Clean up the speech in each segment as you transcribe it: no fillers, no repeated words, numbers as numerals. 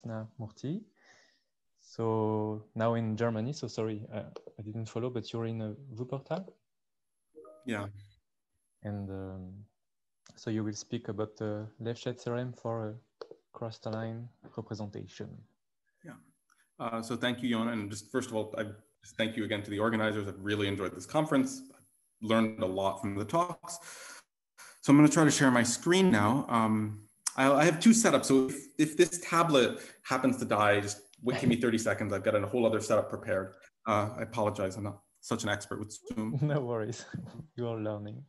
Krishnamurti. So now in Germany, so sorry, I didn't follow, but you're in Wuppertal? Yeah. And so you will speak about the Lefschetz theorem for crystalline representation. Yeah. So thank you, Yona. And just first of all, I just thank you again to the organizers. I've really enjoyed this conference. I've learned a lot from the talks. So I'm going to try to share my screen now. I have two setups. So if this tablet happens to die, just give me 30 seconds. I've got a whole other setup prepared. I apologize. I'm not such an expert with Zoom. No worries. You are learning.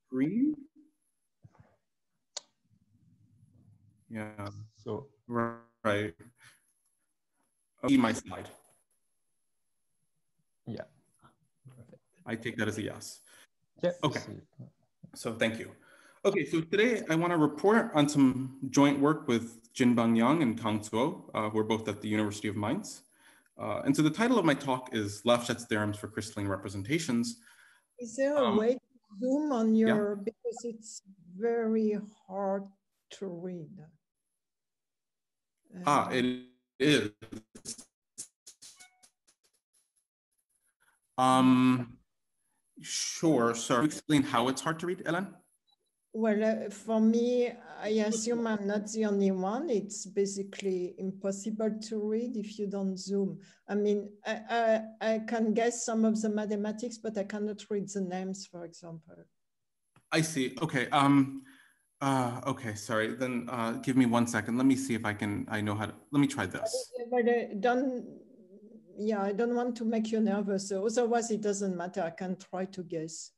Screen? Yeah. So right. See my slide. Yeah. I take that as a yes. Yeah. Okay. So thank you. Okay, so today I want to report on some joint work with Jinbang Yang and Kang Zuo, who are both at the University of Mainz. And so the title of my talk is Lefschetz theorems for crystalline representations. Is there a way to zoom on your, because it's very hard to read. It is. Sure, so explain how it's hard to read, Ellen? Well, for me, I assume I'm not the only one. It's basically impossible to read if you don't zoom. I mean, I can guess some of the mathematics, but I cannot read the names, for example. I see. Okay. Okay. Sorry. Then give me 1 second. Let me see if I know how to. Let me try this. But I don't want to make you nervous. So otherwise, it doesn't matter. I can try to guess.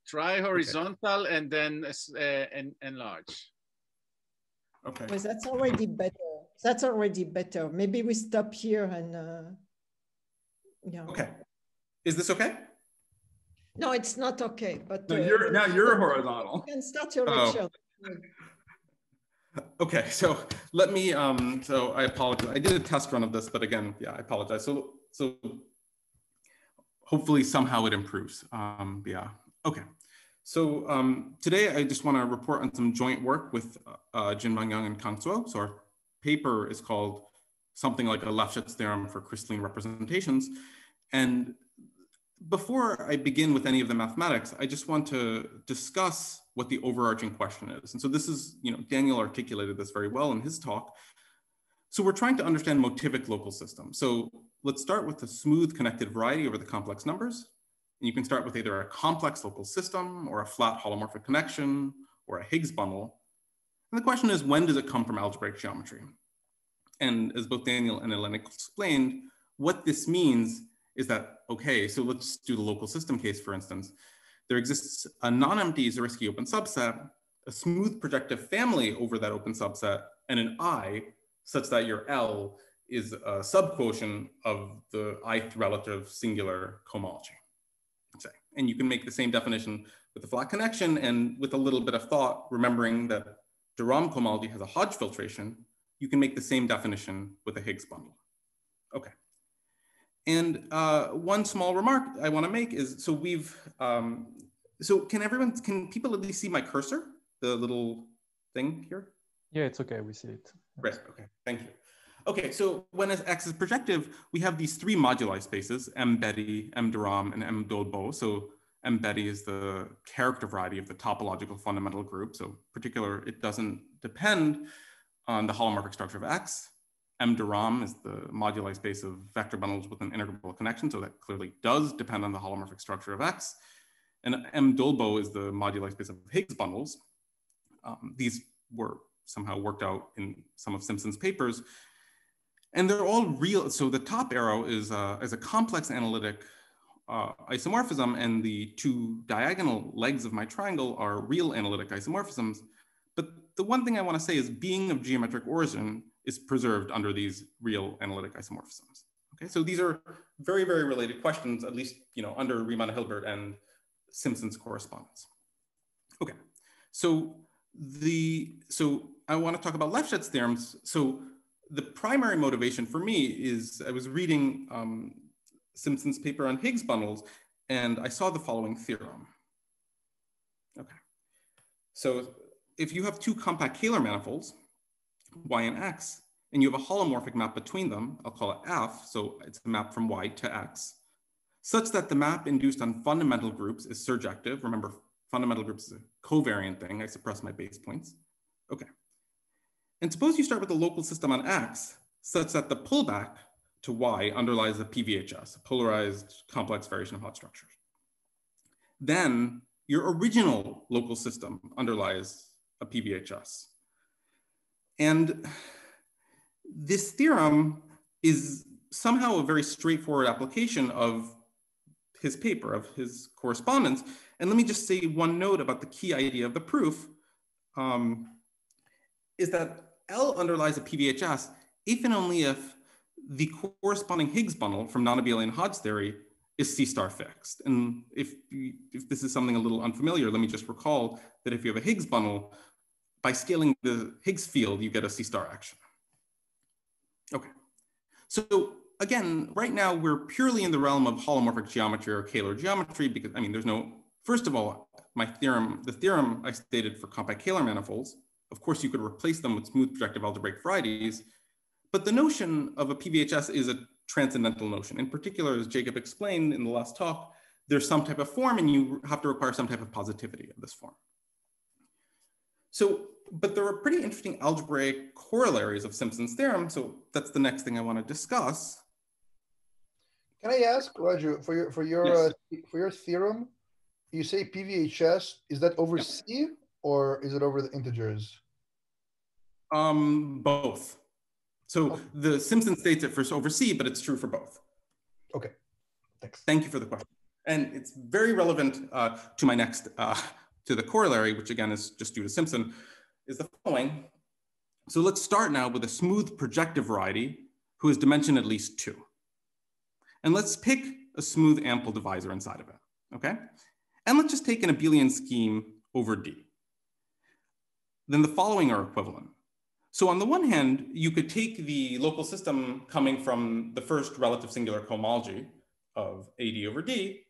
Try horizontal and then enlarge. Okay. Well, that's already better. That's already better. Maybe we stop here and yeah. Okay. Is this okay? No, it's not okay. But no, you're horizontal. You can start your lecture. Okay, so let me. So I apologize. I did a test run of this, but again, yeah, I apologize. So hopefully somehow it improves. Yeah. Okay. So today I just want to report on some joint work with Jinbang Yang and Kang Zuo. So our paper is called something like a Lefschetz theorem for crystalline representations. And before I begin with any of the mathematics, I just want to discuss what the overarching question is. And so this is, Daniel articulated this very well in his talk. So we're trying to understand motivic local systems. So let's start with the smooth connected variety over the complex numbers. And you can start with either a complex local system or a flat holomorphic connection or a Higgs bundle. And the question is, when does it come from algebraic geometry? And as both Daniel and Elena explained, what this means is that, okay, so let's do the local system case, for instance. There exists a non-empty Zariski open subset, a smooth projective family over that open subset, and an I such that your L is a subquotient of the ith relative singular cohomology. Say. And you can make the same definition with the flat connection, and with a little bit of thought, remembering that de Rham cohomology has a Hodge filtration, you can make the same definition with a Higgs bundle. Okay. And one small remark I want to make is, so we've, so can people at least see my cursor, the little thing here? Yeah, it's okay, we see it. Great, okay, thank you. Okay, so when X is projective, we have these three moduli spaces, M Betty, M de Rham, and M Dolbeault. So M Betty is the character variety of the topological fundamental group. So particular, it doesn't depend on the holomorphic structure of X. M de Rham is the moduli space of vector bundles with an integrable connection. So that clearly does depend on the holomorphic structure of X. And M Dolbeault is the moduli space of Higgs bundles. These were somehow worked out in some of Simpson's papers. And they're all real. So the top arrow is a complex analytic isomorphism, and the two diagonal legs of my triangle are real analytic isomorphisms. But the one thing I want to say is being of geometric origin is preserved under these real analytic isomorphisms. Okay, so these are very, very related questions, at least under Riemann-Hilbert and Simpson's correspondence. Okay, so I want to talk about Lefschetz theorems. So the primary motivation for me is I was reading Simpson's paper on Higgs bundles, and I saw the following theorem. Okay, so if you have two compact Kähler manifolds, Y and X, and you have a holomorphic map between them, I'll call it F, so it's a map from Y to X, such that the map induced on fundamental groups is surjective. Remember, fundamental groups is a covariant thing. I suppress my base points. Okay. And suppose you start with a local system on X, such that the pullback to Y underlies a PVHS, a polarized complex variation of hot structures. Then your original local system underlies a PVHS. And this theorem is somehow a very straightforward application of his paper, of his correspondence. And let me just say one note about the key idea of the proof, is that L underlies a PVHS if and only if the corresponding Higgs bundle from non-abelian Hodge theory is C star fixed. And if this is something a little unfamiliar, let me just recall that if you have a Higgs bundle, by scaling the Higgs field, you get a C star action. Okay, so again, right now we're purely in the realm of holomorphic geometry or Kähler geometry because, I mean, there's no, first of all, my theorem, the theorem I stated for compact Kähler manifolds, of course you could replace them with smooth projective algebraic varieties, but the notion of a PVHS is a transcendental notion. In particular, as Jacob explained in the last talk, there's some type of form and you have to require some type of positivity of this form. So, but there are pretty interesting algebraic corollaries of Simpson's theorem. So that's the next thing I want to discuss. Can I ask, Roger, for your theorem, you say PVHS, is that over C or is it over the integers? Both. So the Simpson states it for over C, but it's true for both. Okay, thanks. Thank you for the question. And it's very relevant to my next, to the corollary, which again is just due to Simpson, is the following. So let's start now with a smooth projective variety who has dimension at least 2. And let's pick a smooth ample divisor inside of it, okay? And let's just take an abelian scheme over D. Then the following are equivalent. So on the one hand, you could take the local system coming from the first relative singular cohomology of AD over D.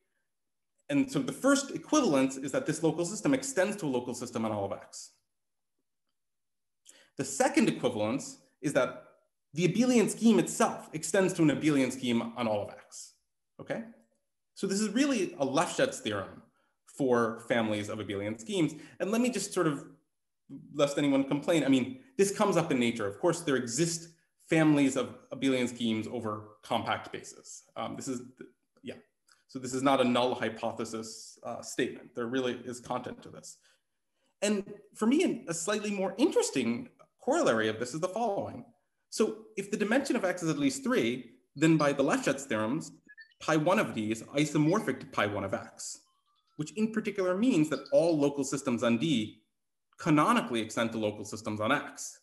And so the first equivalence is that this local system extends to a local system on all of X. The second equivalence is that the abelian scheme itself extends to an abelian scheme on all of X, okay? So this is really a Lefschetz theorem for families of abelian schemes. And let me just sort of, lest anyone complain, I mean, this comes up in nature. Of course, there exist families of abelian schemes over compact bases. So this is not a null hypothesis statement. There really is content to this. And for me, a slightly more interesting corollary of this is the following. So if the dimension of X is at least 3, then by the Lefschetz theorems, pi1 of D is isomorphic to pi1 of X, which in particular means that all local systems on D canonically extend to local systems on X.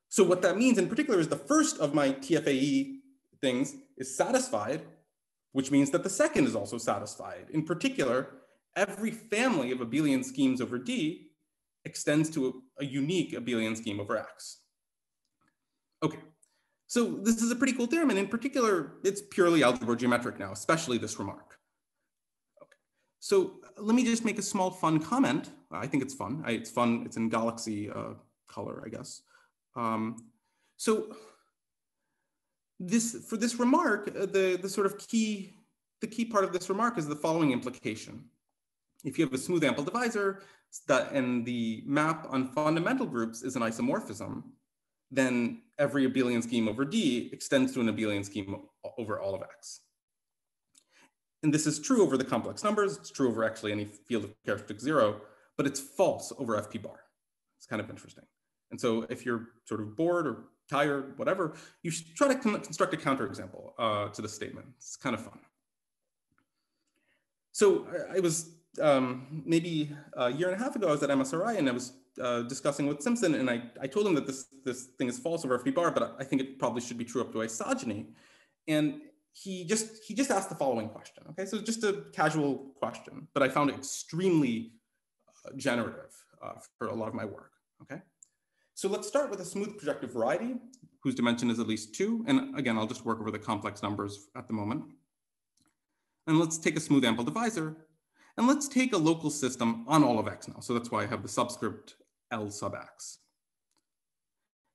So what that means in particular is the first of my TFAE things is satisfied, which means that the second is also satisfied. In particular, every family of abelian schemes over D extends to a unique abelian scheme over X. Okay, so this is a pretty cool theorem, and in particular, it's purely algebra geometric now, especially this remark. Okay, so let me just make a small fun comment. I think it's fun. It's fun. It's in Galaxy color, I guess. So for this remark, the key part of this remark is the following implication. If you have a smooth ample divisor and the map on fundamental groups is an isomorphism, then every abelian scheme over D extends to an abelian scheme over all of X. And this is true over the complex numbers. It's true over actually any field of characteristic 0, but it's false over FP bar. It's kind of interesting. And so if you're sort of bored or tired, whatever, you should try to construct a counterexample to the statement. It's kind of fun. So I was maybe a year and a half ago, I was at MSRI and I was discussing with Simpson, and I told him that this thing is false over FP bar, but I think it probably should be true up to isogeny. And he just asked the following question. Okay, so just a casual question, but I found it extremely generative for a lot of my work. Okay, so let's start with a smooth projective variety whose dimension is at least 2. And again, I'll just work over the complex numbers at the moment. And let's take a smooth ample divisor. And let's take a local system on all of X now. So that's why I have the subscript L sub X.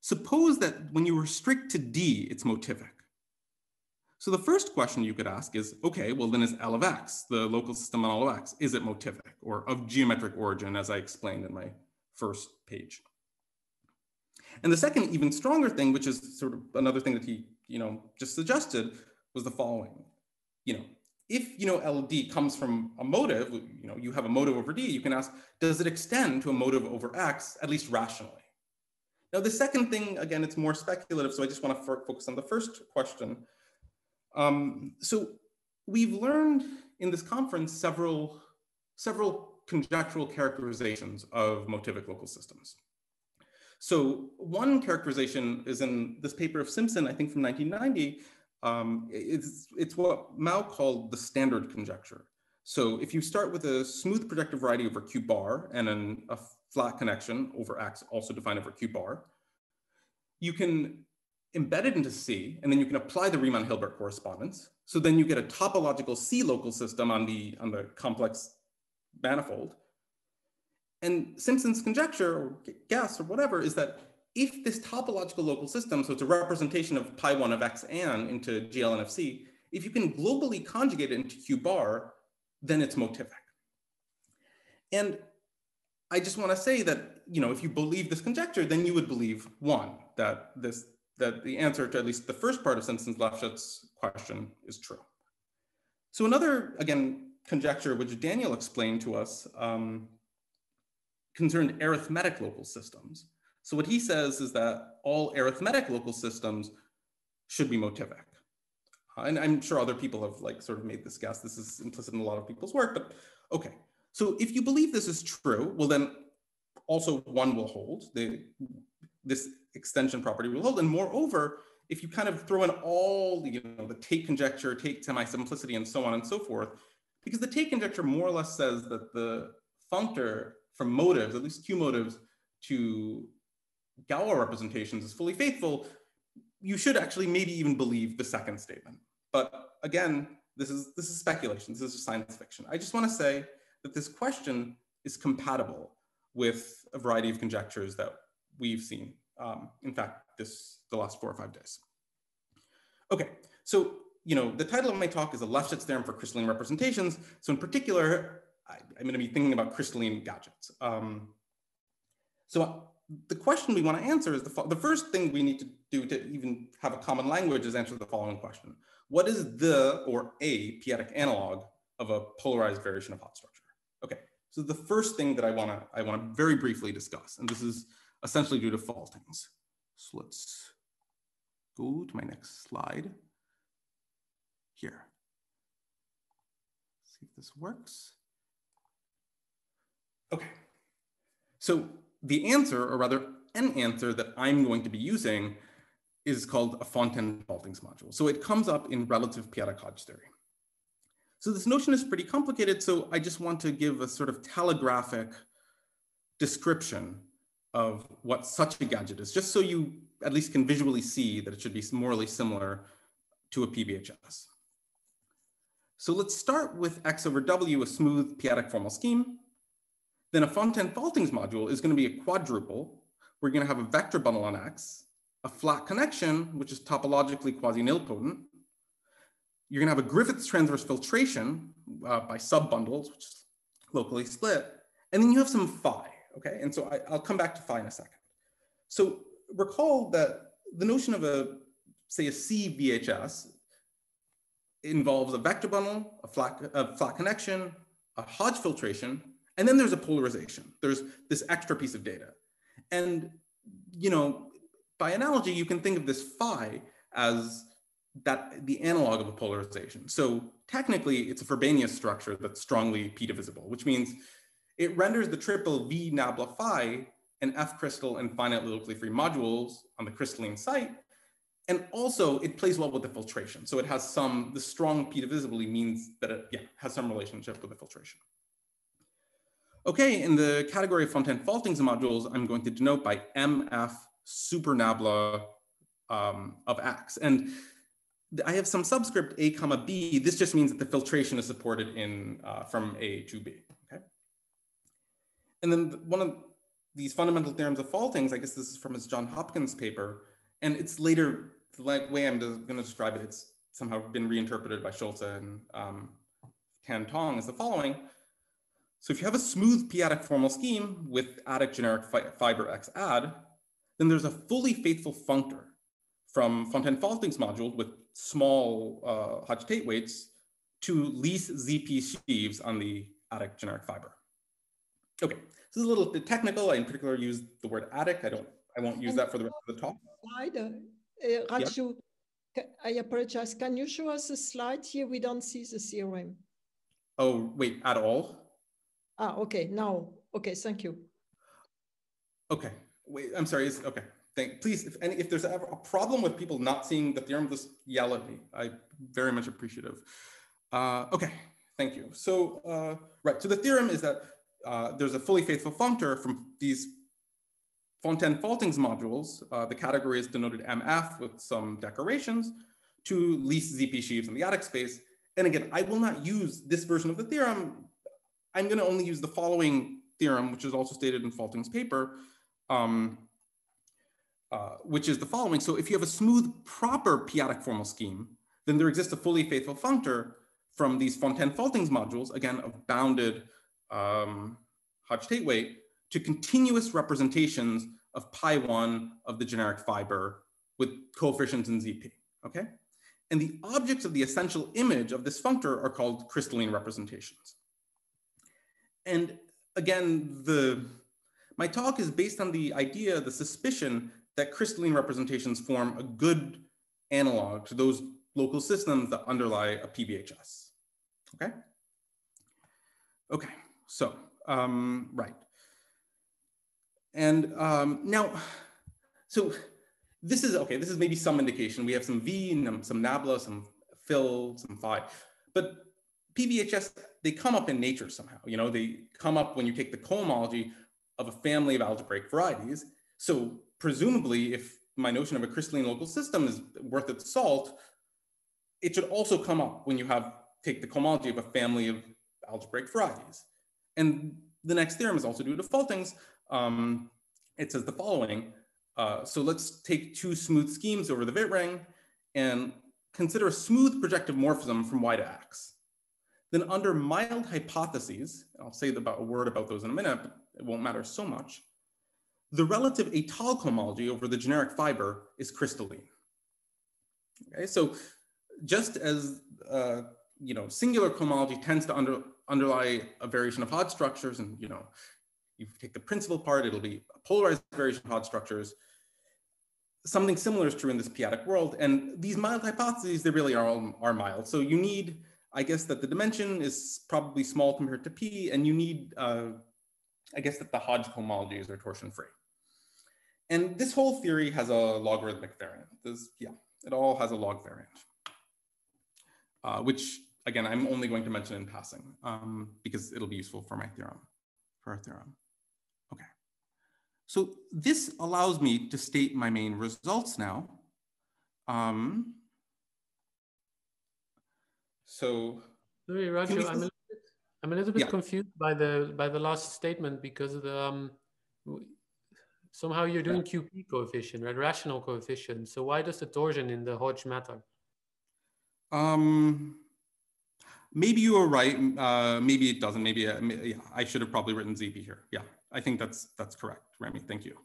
Suppose that when you restrict to D, it's motivic. So the first question you could ask is, okay, well then is L of X, the local system on L of X, is it motivic or of geometric origin, as I explained in my first page? And the second, even stronger thing, which is sort of another thing that he, just suggested, was the following. If LD comes from a motive, you have a motive over D, you can ask, does it extend to a motive over X, at least rationally? Now, the second thing, again, it's more speculative, so I just want to focus on the first question. So we've learned in this conference several conjectural characterizations of motivic local systems. So one characterization is in this paper of Simpson, I think from 1990. It's what Mao called the standard conjecture. So if you start with a smooth projective variety over Q bar and then a flat connection over X, also defined over Q bar, you can embed it into C, and then you can apply the Riemann-Hilbert correspondence. So then you get a topological C local system on the complex manifold. And Simpson's conjecture or guess or whatever is that if this topological local system, so it's a representation of pi 1 of X and into GLNFC, if you can globally conjugate it into Q bar, then it's motivic. And I just want to say that, if you believe this conjecture, then you would believe, one, that the answer to at least the first part of Simpson's-Lefschetz question is true. So another, again, conjecture which Daniel explained to us concerned arithmetic local systems. So what he says is that all arithmetic local systems should be motivic. And I'm sure other people have sort of made this guess. This is implicit in a lot of people's work, but okay. So if you believe this is true, well then also one will hold, this extension property will hold. And moreover, if you kind of throw in all the Tate conjecture, Tate semi-simplicity, and so on and so forth, because the Tate conjecture more or less says that the functor from motives, at least Q motives, to Galois representations is fully faithful, you should actually maybe even believe the second statement. But again, this is speculation, this is science fiction. I just want to say that this question is compatible with a variety of conjectures that we've seen. In fact, the last 4 or 5 days. Okay, so the title of my talk is a Lefschetz theorem for crystalline representations. So in particular, I'm going to be thinking about crystalline gadgets. So the question we want to answer is the first thing we need to do to even have a common language is answer the following question. What is the or a p-adic analog of a polarized variation of hot structure? Okay, so the first thing that I want to very briefly discuss, and this is essentially due to faultings. So let's go to my next slide here. See if this works. Okay, so the answer, or rather an answer that I'm going to be using is called a Fontaine-Faultings module. So it comes up in relative p-adic Hodge theory. So this notion is pretty complicated, so I just want to give a sort of telegraphic description of what such a gadget is, just so you at least can visually see that it should be morally similar to a PBHS. So let's start with X over W, a smooth p-adic formal scheme. Then a Fontaine-Faultings module is going to be a quadruple. We're going to have a vector bundle on X, a flat connection, which is topologically quasi-nilpotent. You're going to have a Griffiths transverse filtration by sub-bundles, which is locally split. And then you have some phi, okay? And so I'll come back to phi in a second. So recall that the notion of say a C VHS involves a vector bundle, a flat connection, a Hodge filtration, and then there's a polarization. There's this extra piece of data. And, by analogy, you can think of this phi as the analog of a polarization. So technically, it's a Frobenius structure that's strongly p-divisible, which means it renders the triple V nabla phi an F crystal and finitely locally free modules on the crystalline site. And also, it plays well with the filtration. So it has the strong p-divisibly means that it has some relationship with the filtration. Okay, in the category of Fontaine-Faultings modules, I'm going to denote by MF super nabla of X. And I have some subscript A comma B. This just means that the filtration is supported from A to B, okay? And then these fundamental theorems of faultings, I guess this is from his John Hopkins paper, and it's later, the way I'm going to describe it, it's somehow been reinterpreted by Schulze and Tan Tong as the following. So if you have a smooth p-adic formal scheme with adic generic fiber X add, then there's a fully faithful functor from Fontaine-Faulting's module with small Hodge-Tate weights to lease ZP sheaves on the adic generic fiber. Okay, this is a little bit technical. I in particular use the word adic. I won't use that for the rest of the talk. Slide, Raju, I apologize. Can you show us a slide here? We don't see the theorem. Oh, wait, at all? Ah, okay, now, okay, thank you. Okay, wait, I'm sorry, okay. Please, if there's ever a problem with people not seeing the theorem, just yell at me. I'm very much appreciative. Okay, thank you. So, right, so the theorem is that there's a fully faithful functor from these Fontaine-Faulting's modules. The category is denoted MF with some decorations to lease ZP sheaves in the adic space. And again, I will not use this version of the theorem. I'm going to only use the following theorem, which is also stated in Faulting's paper, which is the following. So if you have a smooth, proper p-adic formal scheme, then there exists a fully faithful functor from these Fontaine-Faulting's modules, again, of bounded Hodge-Tate weight to continuous representations of pi1 of the generic fiber with coefficients in ZP, okay? And the objects of the essential image of this functor are called crystalline representations. And again, my talk is based on the idea, the suspicion that crystalline representations form a good analog to those local systems that underlie a PVHS, okay? Okay, so, right. And now, so this is, okay, this is maybe some indication. We have some V, and some nabla, some fill, some phi, but PVHS, they come up in nature somehow. You know, they come up when you take the cohomology of a family of algebraic varieties. So presumably, if my notion of a crystalline local system is worth its salt, it should also come up when you take the cohomology of a family of algebraic varieties. And the next theorem is also due to Faulting's. It says the following. So let's take two smooth schemes over the Witt ring and consider a smooth projective morphism from Y to X. Then under mild hypotheses, I'll say a word about those in a minute, but it won't matter so much, the relative étale cohomology over the generic fiber is crystalline. Okay, so just as you know, singular cohomology tends to underlie a variation of Hodge structures, and you know, you take the principal part, it'll be a polarized variation of Hodge structures. Something similar is true in this p-adic world, and these mild hypotheses, they really are mild. So you need, I guess, that the dimension is probably small compared to P, and you need, I guess, that the Hodge cohomologies are torsion free. And this whole theory has a logarithmic variant. It all has a log variant, which, again, I'm only going to mention in passing because it'll be useful for our theorem. Okay. So this allows me to state my main results now. So, sorry, Raju, I'm a little bit confused by the last statement because somehow you're doing QP coefficient, right? Rational coefficient. So why does the torsion in the Hodge matter? Maybe you were right. Maybe it doesn't. Maybe yeah, I should have probably written ZP here. Yeah, I think that's correct, Remy. Thank you.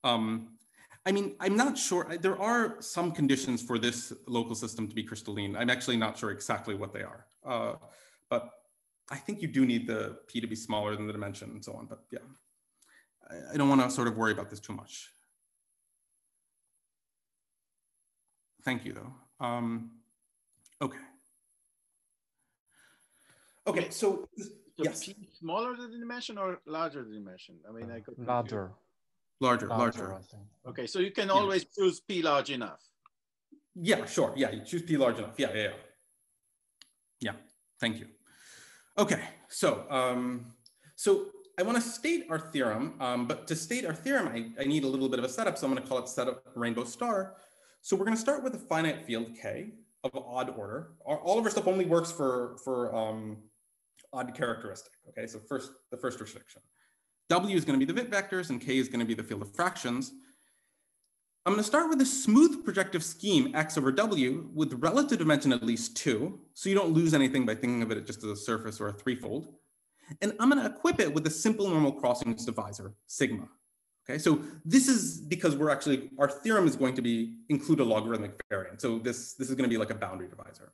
I mean, I'm not sure. There are some conditions for this local system to be crystalline. I'm actually not sure exactly what they are. But I think you do need the P to be smaller than the dimension and so on. But yeah, I don't want to sort of worry about this too much. Thank you, though. Okay. Okay, so yes. P smaller than the dimension or larger than the dimension? I mean, I could larger. Larger. I think. Okay, so you can always choose P large enough. Yeah, sure. Yeah, you choose P large enough. Yeah. Yeah, thank you. Okay, so so I want to state our theorem, but to state our theorem, I need a little bit of a setup. So I'm going to call it setup rainbow star. So we're going to start with a finite field K of odd order. All of our stuff only works for odd characteristic. Okay, so the first restriction. W is going to be the Witt vectors, and K is going to be the field of fractions. I'm going to start with a smooth projective scheme, X over W, with relative dimension at least 2, so you don't lose anything by thinking of it just as a surface or a threefold. And I'm going to equip it with a simple normal crossings divisor, sigma. Okay, so this is because our theorem is going to include a logarithmic variant. So this is going to be like a boundary divisor.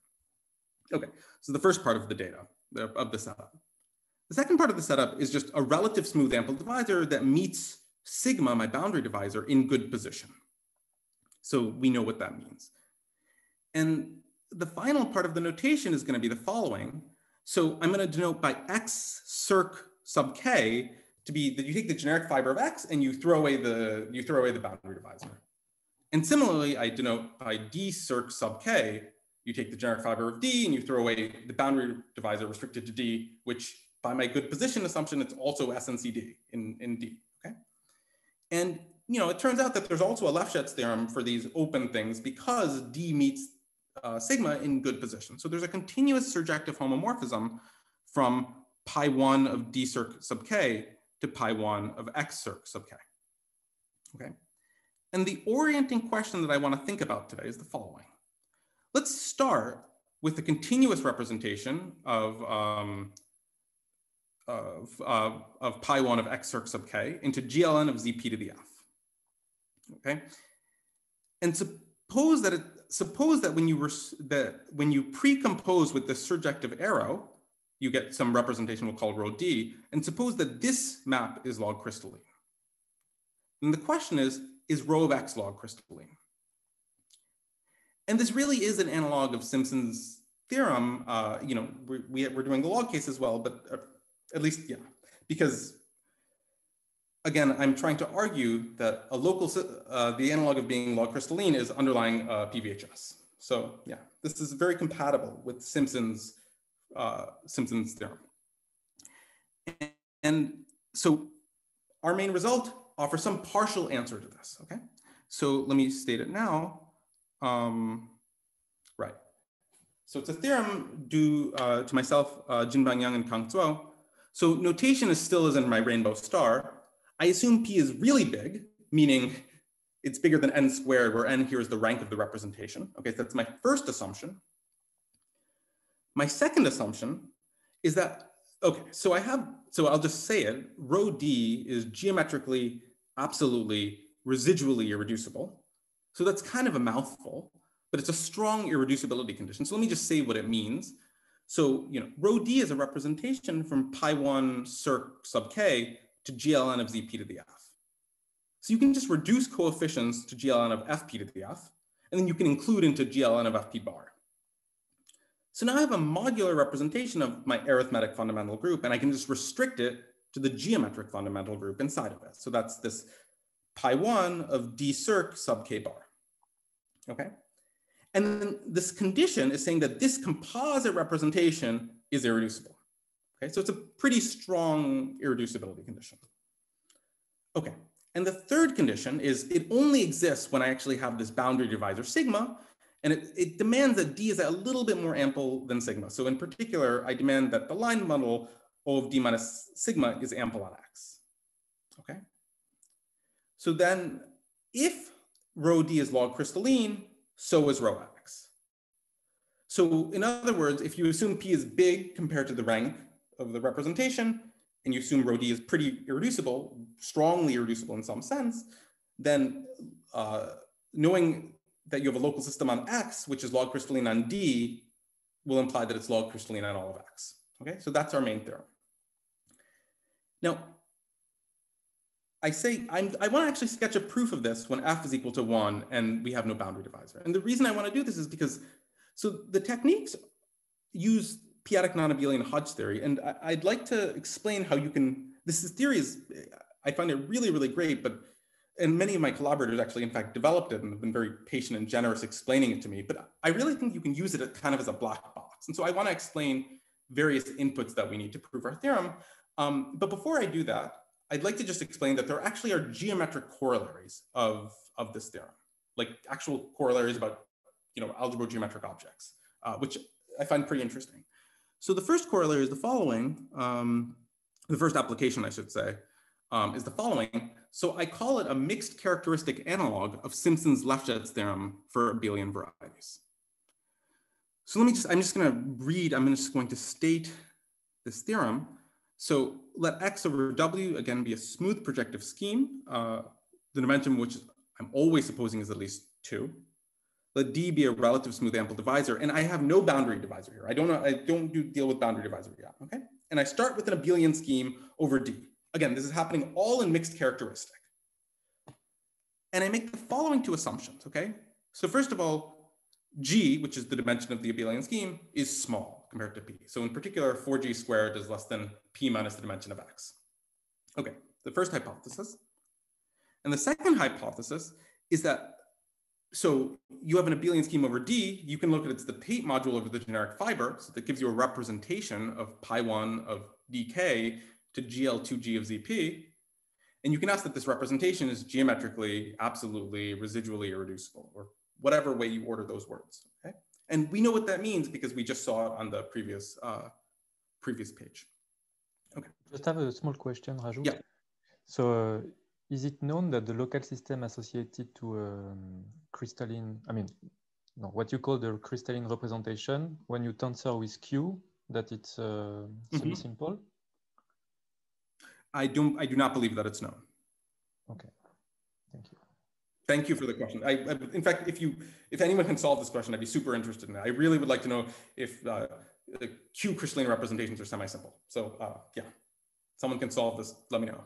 Okay, so the first part of the data, of the setup. The second part of the setup is just a relative smooth ample divisor that meets sigma, my boundary divisor, in good position. So we know what that means. And the final part of the notation is going to be the following. So I'm going to denote by X circ sub K to be that you take the generic fiber of X and you throw away the boundary divisor. And similarly, I denote by D circ sub K, you take the generic fiber of D and you throw away the boundary divisor restricted to D, which by my good position assumption, it's also SNCD in D, okay? And it turns out that there's also a Lefschetz theorem for these open things because D meets sigma in good position. So there's a continuous surjective homomorphism from pi 1 of D circ sub K to pi 1 of X circ sub K, okay? And the orienting question that I want to think about today is the following. Let's start with the continuous representation of pi 1 of X circ sub K into GLN of ZP to the F. Okay, and suppose that when you precompose with the surjective arrow, you get some representation we'll call rho D, and suppose that this map is log crystalline. And the question is rho of X log crystalline? And this really is an analog of Simpson's theorem. We're doing the log case as well, but at least, yeah, because again, I'm trying to argue that the analog of being log crystalline is underlying PVHS. So yeah, this is very compatible with Simpson's theorem. And so our main result offers some partial answer to this, okay? So let me state it now. Right. So it's a theorem due to myself, Jinbang Yang and Kang Zuo. So notation is still as in my rainbow star. I assume P is really big, meaning it's bigger than n squared, where n here is the rank of the representation. Okay, so that's my first assumption. My second assumption is that, okay, so I'll just say it, rho D is geometrically, absolutely, residually irreducible. So that's kind of a mouthful, but it's a strong irreducibility condition. So let me just say what it means. So, rho D is a representation from pi 1 circ sub K to GLN of ZP to the F. So you can just reduce coefficients to GLN of FP to the F, and then you can include into GLN of FP bar. So now I have a modular representation of my arithmetic fundamental group, and I can just restrict it to the geometric fundamental group inside of it. So that's this pi 1 of D circ sub K bar, okay? And then this condition is saying that this composite representation is irreducible. Okay, so it's a pretty strong irreducibility condition. Okay, and the third condition is it only exists when I actually have this boundary divisor sigma, and it demands that D is a little bit more ample than sigma. So in particular, I demand that the line bundle O of D minus sigma is ample on X. Okay, so then if rho D is log crystalline, so is rho X. So in other words, if you assume P is big compared to the rank of the representation, and you assume rho D is pretty irreducible, strongly irreducible in some sense, then knowing that you have a local system on X, which is log crystalline on D, will imply that it's log crystalline on all of X. Okay, so that's our main theorem. Now, I want to actually sketch a proof of this when F is equal to 1 and we have no boundary divisor. And the reason I want to do this is because, so the techniques use p-adic non-abelian Hodge theory, and I'd like to explain how you can, theory is, I find it really, really great, and many of my collaborators actually, in fact, developed it and have been very patient and generous explaining it to me, but I really think you can use it kind of as a black box. And so I want to explain various inputs that we need to prove our theorem. But before I do that, I'd like to just explain that there actually are geometric corollaries of this theorem, like actual corollaries about algebra geometric objects, which I find pretty interesting. So the first corollary is the following, the first application, I should say. is the following. So I call it a mixed characteristic analog of Simpson's-Lefschetz theorem for abelian varieties. So I'm just going to state this theorem. So let X over W, again, be a smooth projective scheme, the dimension which I'm always supposing is at least 2. Let D be a relative smooth ample divisor, and I have no boundary divisor here. I don't deal with boundary divisor yet, okay? And I start with an abelian scheme over D. Again, this is happening all in mixed characteristic. And I make the following 2 assumptions, okay? So first of all, G, which is the dimension of the abelian scheme, is small compared to P. So in particular, 4G squared is less than P minus the dimension of X. Okay, the first hypothesis. And the second hypothesis is that, so you have an abelian scheme over D, you can look at the Tate module over the generic fiber, so that gives you a representation of pi1 of dk to GL2G of ZP. And you can ask that this representation is geometrically, absolutely, residually irreducible, or whatever way you order those words, okay? And we know what that means because we just saw it on the previous page. Okay. Just have a small question, Raju. Yeah. So is it known that the local system associated to crystalline, what you call the crystalline representation, when you tensor with Q, that it's semi-simple? I do not believe that it's known. Okay, thank you. Thank you for the question. In fact, if anyone can solve this question, I'd be super interested in it. I really would like to know if the Q crystalline representations are semi-simple. So yeah, someone can solve this, let me know.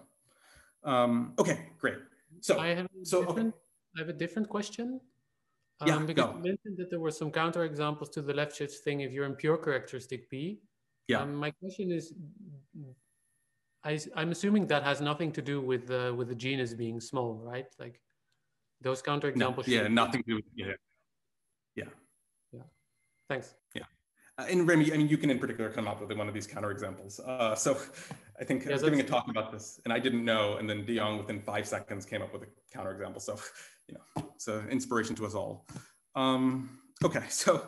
Okay, great. So I have a different question. Yeah, because go. you mentioned that there were some counterexamples to the Lefschetz thing if you're in pure characteristic P. Yeah. My question is, I'm assuming that has nothing to do with the genus being small, right? Like those counterexamples. No, yeah, nothing to do with yeah. Thanks. Yeah. And Remy, I mean, you can in particular come up with one of these counterexamples. So I think I was giving a talk about this and I didn't know, and then De Jong within 5 seconds came up with a counterexample. So, it's an inspiration to us all. Okay, so,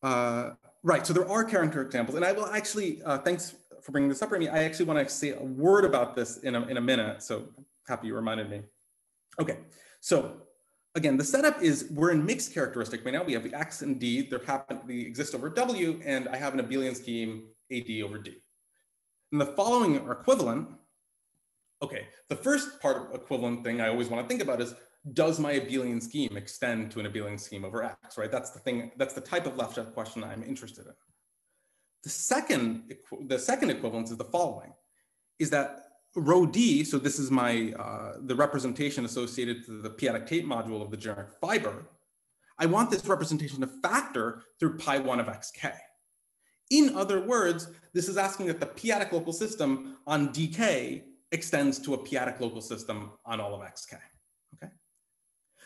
right, so there are counterexamples, and I will actually, thanks for bringing this up, Remy. I actually want to say a word about this in a minute, so happy you reminded me. Okay, so again, the setup is we're in mixed characteristic right now. We have the X and D, they exist over W, and I have an abelian scheme AD over D. And the following are equivalent. Okay, the first part of equivalent thing I always want to think about is, does my abelian scheme extend to an abelian scheme over X, right? That's the thing, that's the type of Lefschetz question I'm interested in. The second equivalence is the following, is that rho D, so this is my, the representation associated to the p-adic Tate module of the generic fiber. I want this representation to factor through pi1 of xk. In other words, this is asking that the p-adic local system on dk extends to a p-adic local system on all of xk, okay?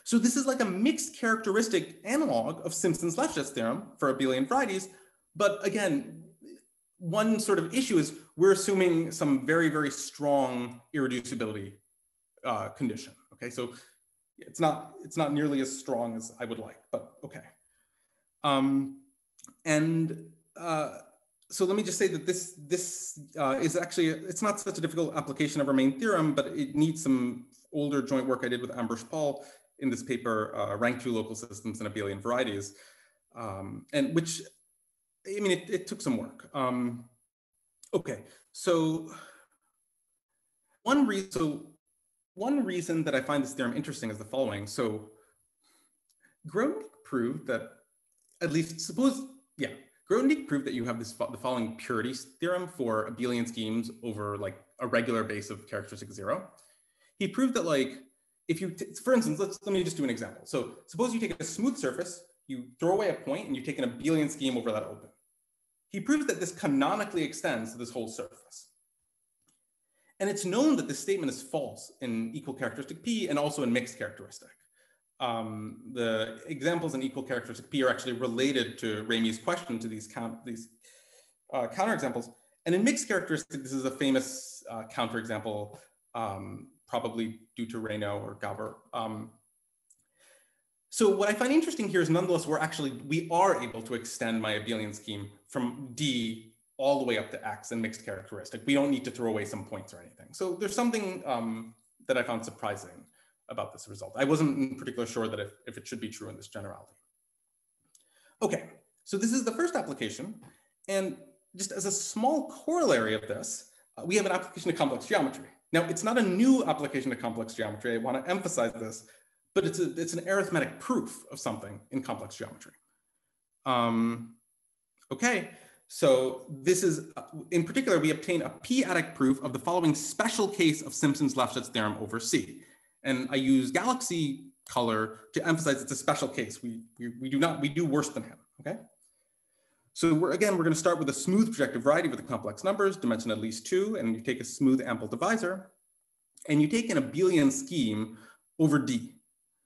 So this is like a mixed characteristic analog of Simpson's-Lefschetz theorem for abelian varieties, but again, one sort of issue is we're assuming some very, very strong irreducibility condition. Okay, so it's not nearly as strong as I would like, but okay. So let me just say that this is actually, it's not such a difficult application of our main theorem, but it needs some older joint work I did with Ambrish Paul in this paper, rank 2 local systems and abelian varieties, and which, I mean, it took some work. Okay, so one reason that I find this theorem interesting is the following. So Grothendieck proved that, at least Grothendieck proved that you have the following purity theorem for abelian schemes over like a regular base of characteristic 0. He proved that, like, if you, for instance, let me just do an example. So suppose you take a smooth surface, you throw away a point and you take an abelian scheme over that open. He proves that this canonically extends to this whole surface. And it's known that this statement is false in equal characteristic P and also in mixed characteristic. The examples in equal characteristic P are actually related to Ramey's question to these counterexamples. And in mixed characteristic, this is a famous counterexample, probably due to Reynaud or Gabor. So what I find interesting here is nonetheless, we are able to extend my abelian scheme from D all the way up to X and mixed characteristic. We don't need to throw away some points or anything. So there's something that I found surprising about this result. I wasn't in particular sure that if it should be true in this generality. Okay, so this is the first application. And just as a small corollary of this, we have an application to complex geometry. Now, it's not a new application to complex geometry. I want to emphasize this, but it's an arithmetic proof of something in complex geometry. Okay, so this is, in particular, we obtain a p-adic proof of the following special case of Simpson's-Lefschetz theorem over C. And I use galaxy color to emphasize it's a special case. We do worse than him, okay? So we're going to start with a smooth projective variety with the complex numbers, dimension at least 2, and you take a smooth ample divisor, and you take an abelian scheme over D,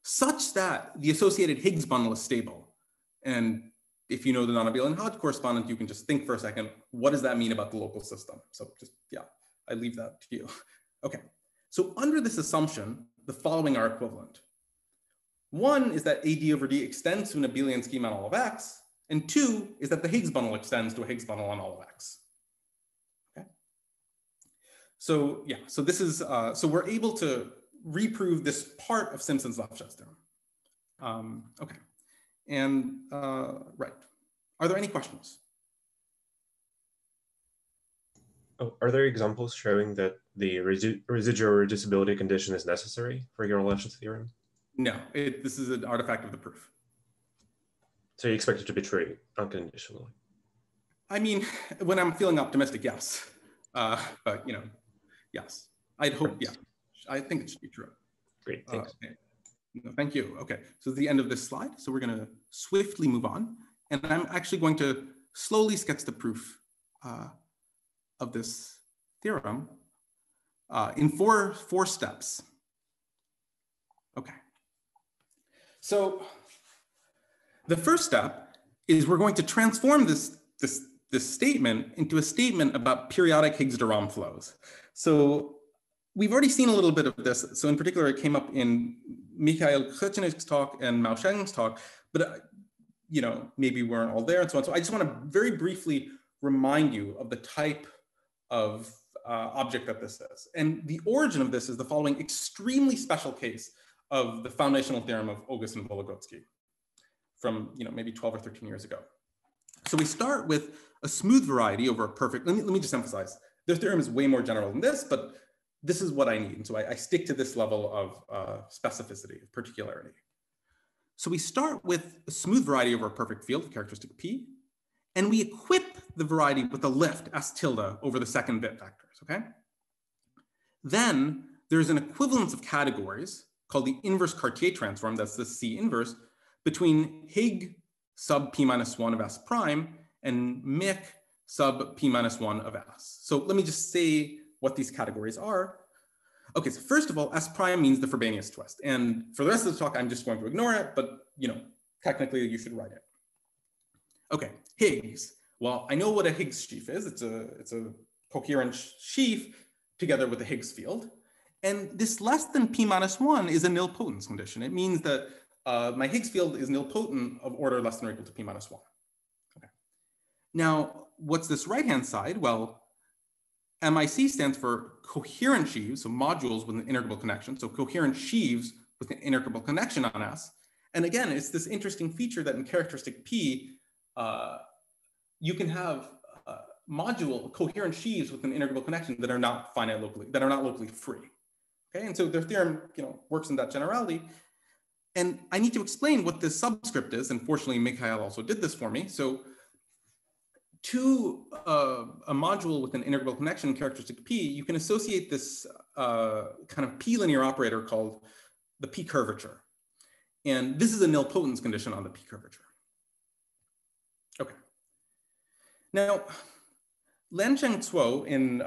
such that the associated Higgs bundle is stable. And if you know the non-abelian Hodge correspondent, you can just think for a second, what does that mean about the local system? So just, yeah, I leave that to you. Okay, so under this assumption, the following are equivalent. One is that AD over D extends to an abelian scheme on all of X, and 2 is that the Higgs bundle extends to a Higgs bundle on all of X. Okay. So yeah, so this is, so we're able to reprove this part of Simpson's-Lefschetz theorem. Okay, and right. Are there any questions? Oh, are there examples showing that the residual reducibility condition is necessary for your Lefschetz theorem? No, this is an artifact of the proof. So you expect it to be true unconditionally? I mean, when I'm feeling optimistic, yes. But, you know, yes. I'd hope, yeah. I think it should be true. Great, thanks. Okay. No, thank you. Okay, so the end of this slide. So we're going to swiftly move on. And I'm actually going to slowly sketch the proof of this theorem in four steps. Okay. So the first step is we're going to transform this statement into a statement about periodic Higgs de Rham flows. So we've already seen a little bit of this. So in particular, it came up in Mikhail Kretschnick's talk and Mao Sheng's talk, but you know, maybe we weren't all there and so on. So I just want to very briefly remind you of the type of object that this is. And the origin of this is the following extremely special case of the foundational theorem of Ogus and Vologodsky from, you know, maybe 12 or 13 years ago. So we start with a smooth variety over a perfect, let me just emphasize, their theorem is way more general than this, but this is what I need. And so I stick to this level of specificity, of particularity. So we start with a smooth variety over a perfect field of characteristic P, and we equip the variety with a lift S tilde over the second bit vectors, okay? Then there's an equivalence of categories called the inverse Cartier transform, that's the C inverse, between Hig sub P minus 1 of S prime and Mick sub P minus 1 of S. So let me just say what these categories are. Okay, so first of all, S prime means the Frobenius twist. And for the rest of the talk, I'm just going to ignore it, but you know, technically you should write it. Okay, Higgs. Well, I know what a Higgs sheaf is. It's a coherent sheaf together with a Higgs field. And this less than P minus 1 is a nilpotence condition. It means that my Higgs field is nilpotent of order less than or equal to P minus 1. Okay. Now, what's this right-hand side? Well, MIC stands for coherent sheaves, so modules with an integrable connection. So coherent sheaves with an integrable connection on S. And again, it's this interesting feature that in characteristic P, you can have coherent sheaves with an integrable connection that are not finite locally, that are not locally free. Okay, and so their theorem, you know, works in that generality. And I need to explain what this subscript is. And fortunately, Mikhail also did this for me. So to a module with an integrable connection characteristic P, you can associate this kind of P linear operator called the P curvature. And this is a nilpotence condition on the P curvature. Okay. Now, Lancheng Zuo in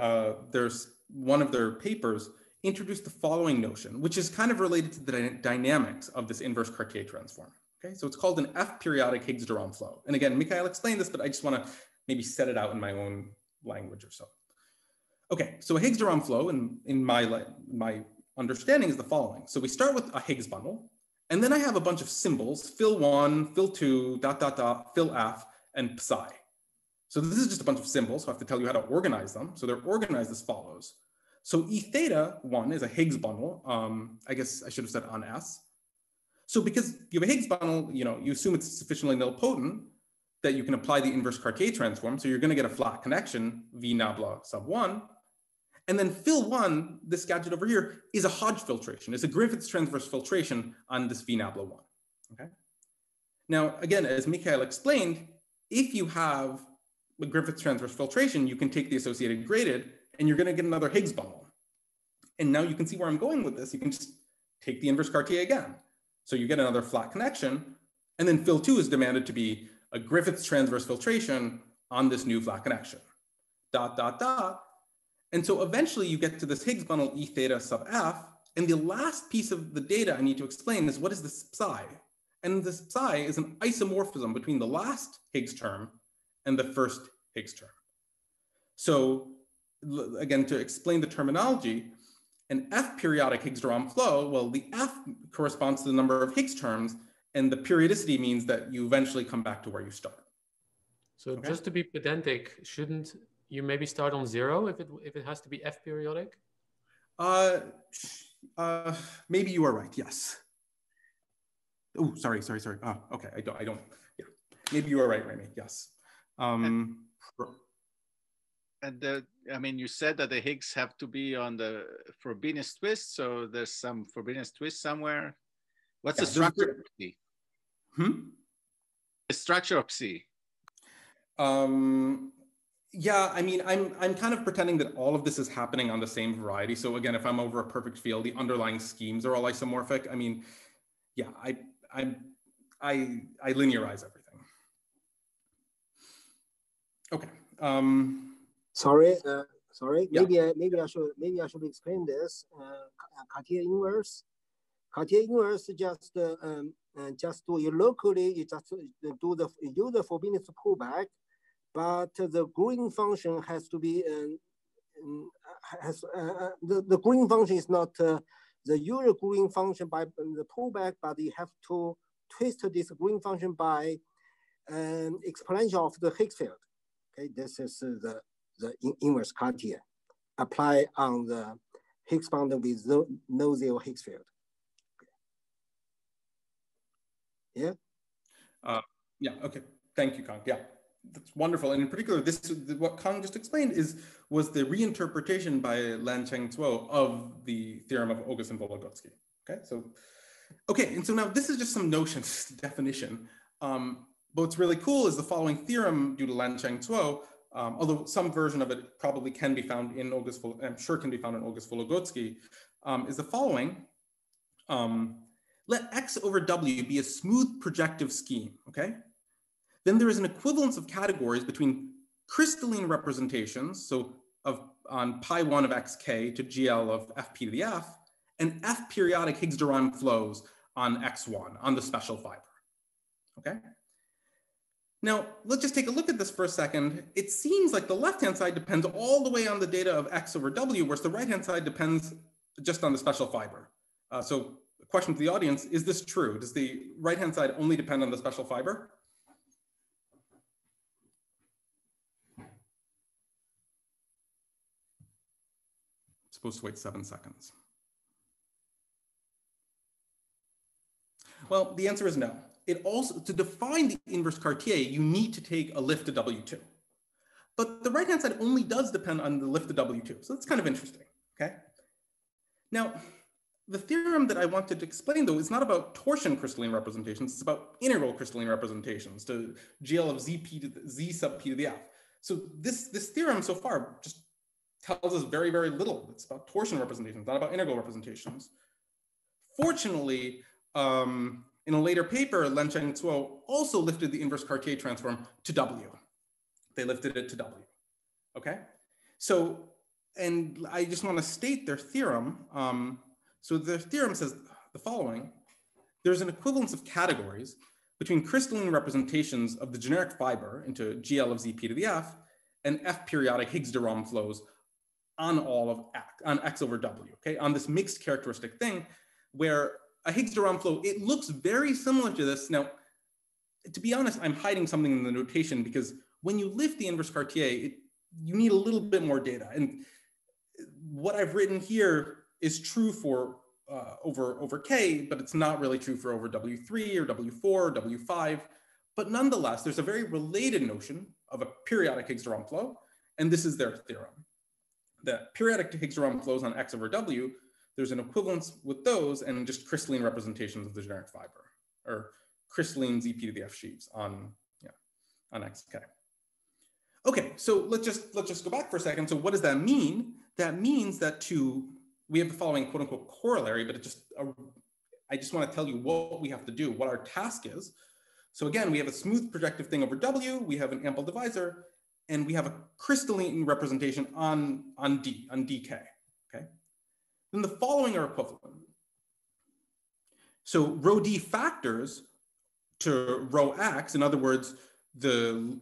one of their papers introduced the following notion, which is kind of related to the dynamics of this inverse Cartier transform. Okay, so it's called an F periodic Higgs de Rham flow. And again, Mikhail explained this, but I just want to maybe set it out in my own language or so. Okay, so a Higgs de Rham flow in my understanding is the following. So we start with a Higgs bundle, and then I have a bunch of symbols, fill1, fill2, ... fill f, and psi. So this is just a bunch of symbols, so I have to tell you how to organize them. So they're organized as follows. So E theta 1 is a Higgs bundle. I guess I should have said on S. So because you have a Higgs bundle, you assume it's sufficiently nilpotent that you can apply the inverse Cartier transform. So you're going to get a flat connection, V nabla sub 1. And then fill 1, this gadget over here, is a Hodge filtration. It's a Griffiths transverse filtration on this V nabla 1. Okay. Now, again, as Mikhail explained, if you have a Griffiths transverse filtration, you can take the associated graded, and you're going to get another Higgs bundle. And now you can see where I'm going with this. You can just take the inverse Cartier again. So you get another flat connection, and then fill 2 is demanded to be a Griffiths transverse filtration on this new flat connection. Dot, dot, dot. And so eventually you get to this Higgs bundle E theta sub F, and the last piece of the data I need to explain is what is this psi? And this psi is an isomorphism between the last Higgs term and the first Higgs term. So again, to explain the terminology, an F periodic Higgs de Rham flow, well, the F corresponds to the number of Higgs terms, and the periodicity means that you eventually come back to where you start. So just to be pedantic, shouldn't you maybe start on 0 if it has to be F periodic? Maybe you are right, yes. Oh, sorry. Okay, I don't, yeah. Maybe you are right, Remy, yes. And I mean, you said that the Higgs have to be on the Frobenius twist, so there's some Frobenius twist somewhere. What's the structure of Psi? The structure of Psi. Yeah, I mean, I'm kind of pretending that all of this is happening on the same variety. So again, if I'm over a perfect field, the underlying schemes are all isomorphic. I mean, yeah, I linearize everything. Okay. Sorry. Yeah. Maybe I should explain this. Cartier inverse. Cartier inverse just do it locally. You just do use the Frobenius pullback, but the green function has to be the green function is not the usual green function by the pullback, but you have to twist this green function by exponential of the Higgs field. Okay, this is the inverse Cartier. Apply on the Higgs bundle with no zero Higgs field. Okay. Yeah. Yeah. Okay. Thank you, Kang. Yeah, that's wonderful. And in particular, what Kang just explained was the reinterpretation by Lancheng Zuo of the theorem of August and Vologodsky. Okay. So, and so now this is just some notions definition. But what's really cool is the following theorem due to Lancheng Zuo. Although some version of it probably can be found in August, I'm sure can be found in August Vologodsky, is the following. Let X over W be a smooth projective scheme, okay? Then there is an equivalence of categories between crystalline representations, so on pi 1 of xk to GL of fp to the f, and F periodic Higgs de Rham flows on x1, on the special fiber, okay? Now, let's just take a look at this for a second. It seems like the left-hand side depends all the way on the data of X over W, whereas the right-hand side depends just on the special fiber. So a question to the audience, is this true? Does the right-hand side only depend on the special fiber? I'm supposed to wait 7 seconds. Well, the answer is no. It also, to define the inverse Cartier, you need to take a lift to W2. But the right-hand side only does depend on the lift to W2. So that's kind of interesting, okay? Now, the theorem that I wanted to explain, though, is not about torsion crystalline representations. It's about integral crystalline representations to GL of Z sub P to the F. So this theorem so far just tells us very, very little. It's about torsion representations, not about integral representations. Fortunately, in a later paper, Lancheng Zuo also lifted the inverse Cartier transform to W. They lifted it to W, okay? So, and I just want to state their theorem. So their theorem says the following: there's an equivalence of categories between crystalline representations of the generic fiber into GL of ZP to the F and F periodic Higgs de Rham flows on all of X, on X over W, okay? On this mixed characteristic thing where a Higgs de Rham flow, it looks very similar to this. Now, to be honest, I'm hiding something in the notation because when you lift the inverse Cartier, you need a little bit more data. And what I've written here is true for over K, but it's not really true for over W3 or W4 or W5. But nonetheless, there's a very related notion of a periodic Higgs de Rham flow, and this is their theorem. That periodic Higgs de Rham flows on X over W, there's an equivalence with those and just crystalline representations of the generic fiber, or crystalline ZP to the F sheaves on XK. Okay, so let's just go back for a second. So what does that mean? That means that we have the following quote unquote corollary, but I just want to tell you what we have to do, what our task is. So again, we have a smooth projective thing over W, we have an ample divisor, and we have a crystalline representation on DK, okay? Then the following are equivalent. So rho D factors to rho X, in other words, the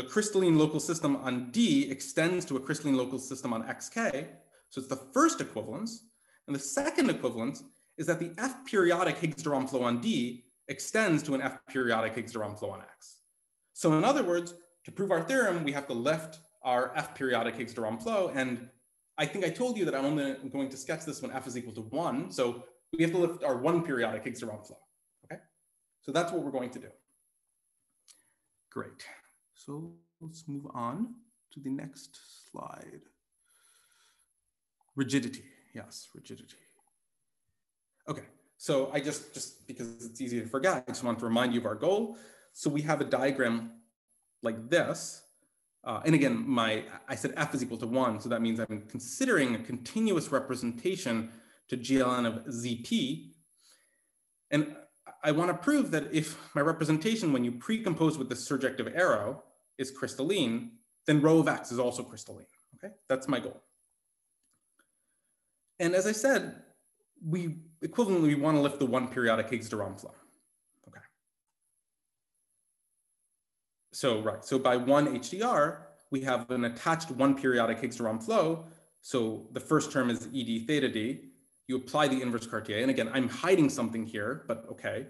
crystalline local system on D extends to a crystalline local system on XK. So it's the first equivalence. And the second equivalence is that the F periodic Higgs de Rham flow on D extends to an F periodic Higgs de Rham flow on X. So in other words, to prove our theorem, we have to lift our F periodic Higgs de Rham flow. And I think I told you that I'm only going to sketch this when F is equal to 1. So we have to lift our 1 periodic Higgs de Rham flow. Okay, so that's what we're going to do. Great. So let's move on to the next slide. Rigidity. Yes, rigidity. Okay. So I just because it's easy to forget, I just want to remind you of our goal. So we have a diagram like this. And again, I said F is equal to 1. So that means I'm considering a continuous representation to GLN of ZP. And I want to prove that if my representation, when you pre-compose with the surjective arrow, is crystalline, then rho of X is also crystalline. Okay, that's my goal. And as I said, we want to lift the 1 periodic Higgs de Rham flow. Okay. So by 1 HDR, we have an attached 1 periodic Higgs de Rham flow. So the first term is ED theta D. You apply the inverse Cartier. And again, I'm hiding something here, but okay.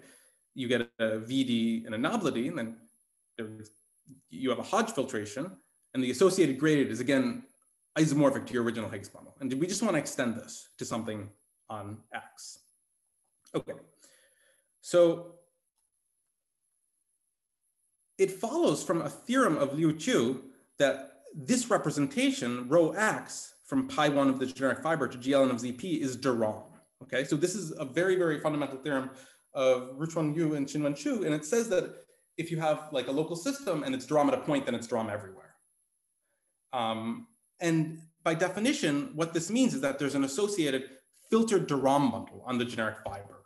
You get a VD and a Nobly, and then you have a Hodge filtration, and the associated gradient is again isomorphic to your original Higgs bundle. And we just want to extend this to something on X. Okay, so it follows from a theorem of Liu Qiu that this representation, rho X, from pi 1 of the generic fiber to GLN of ZP is de Rham. Okay, so this is a very, very fundamental theorem of Ruchuan Yu and Qinwen Xu, and it says that if you have like a local system and it's de Rham at a point, then it's de Rham everywhere. And by definition, what this means is that there's an associated filtered de Rham bundle on the generic fiber.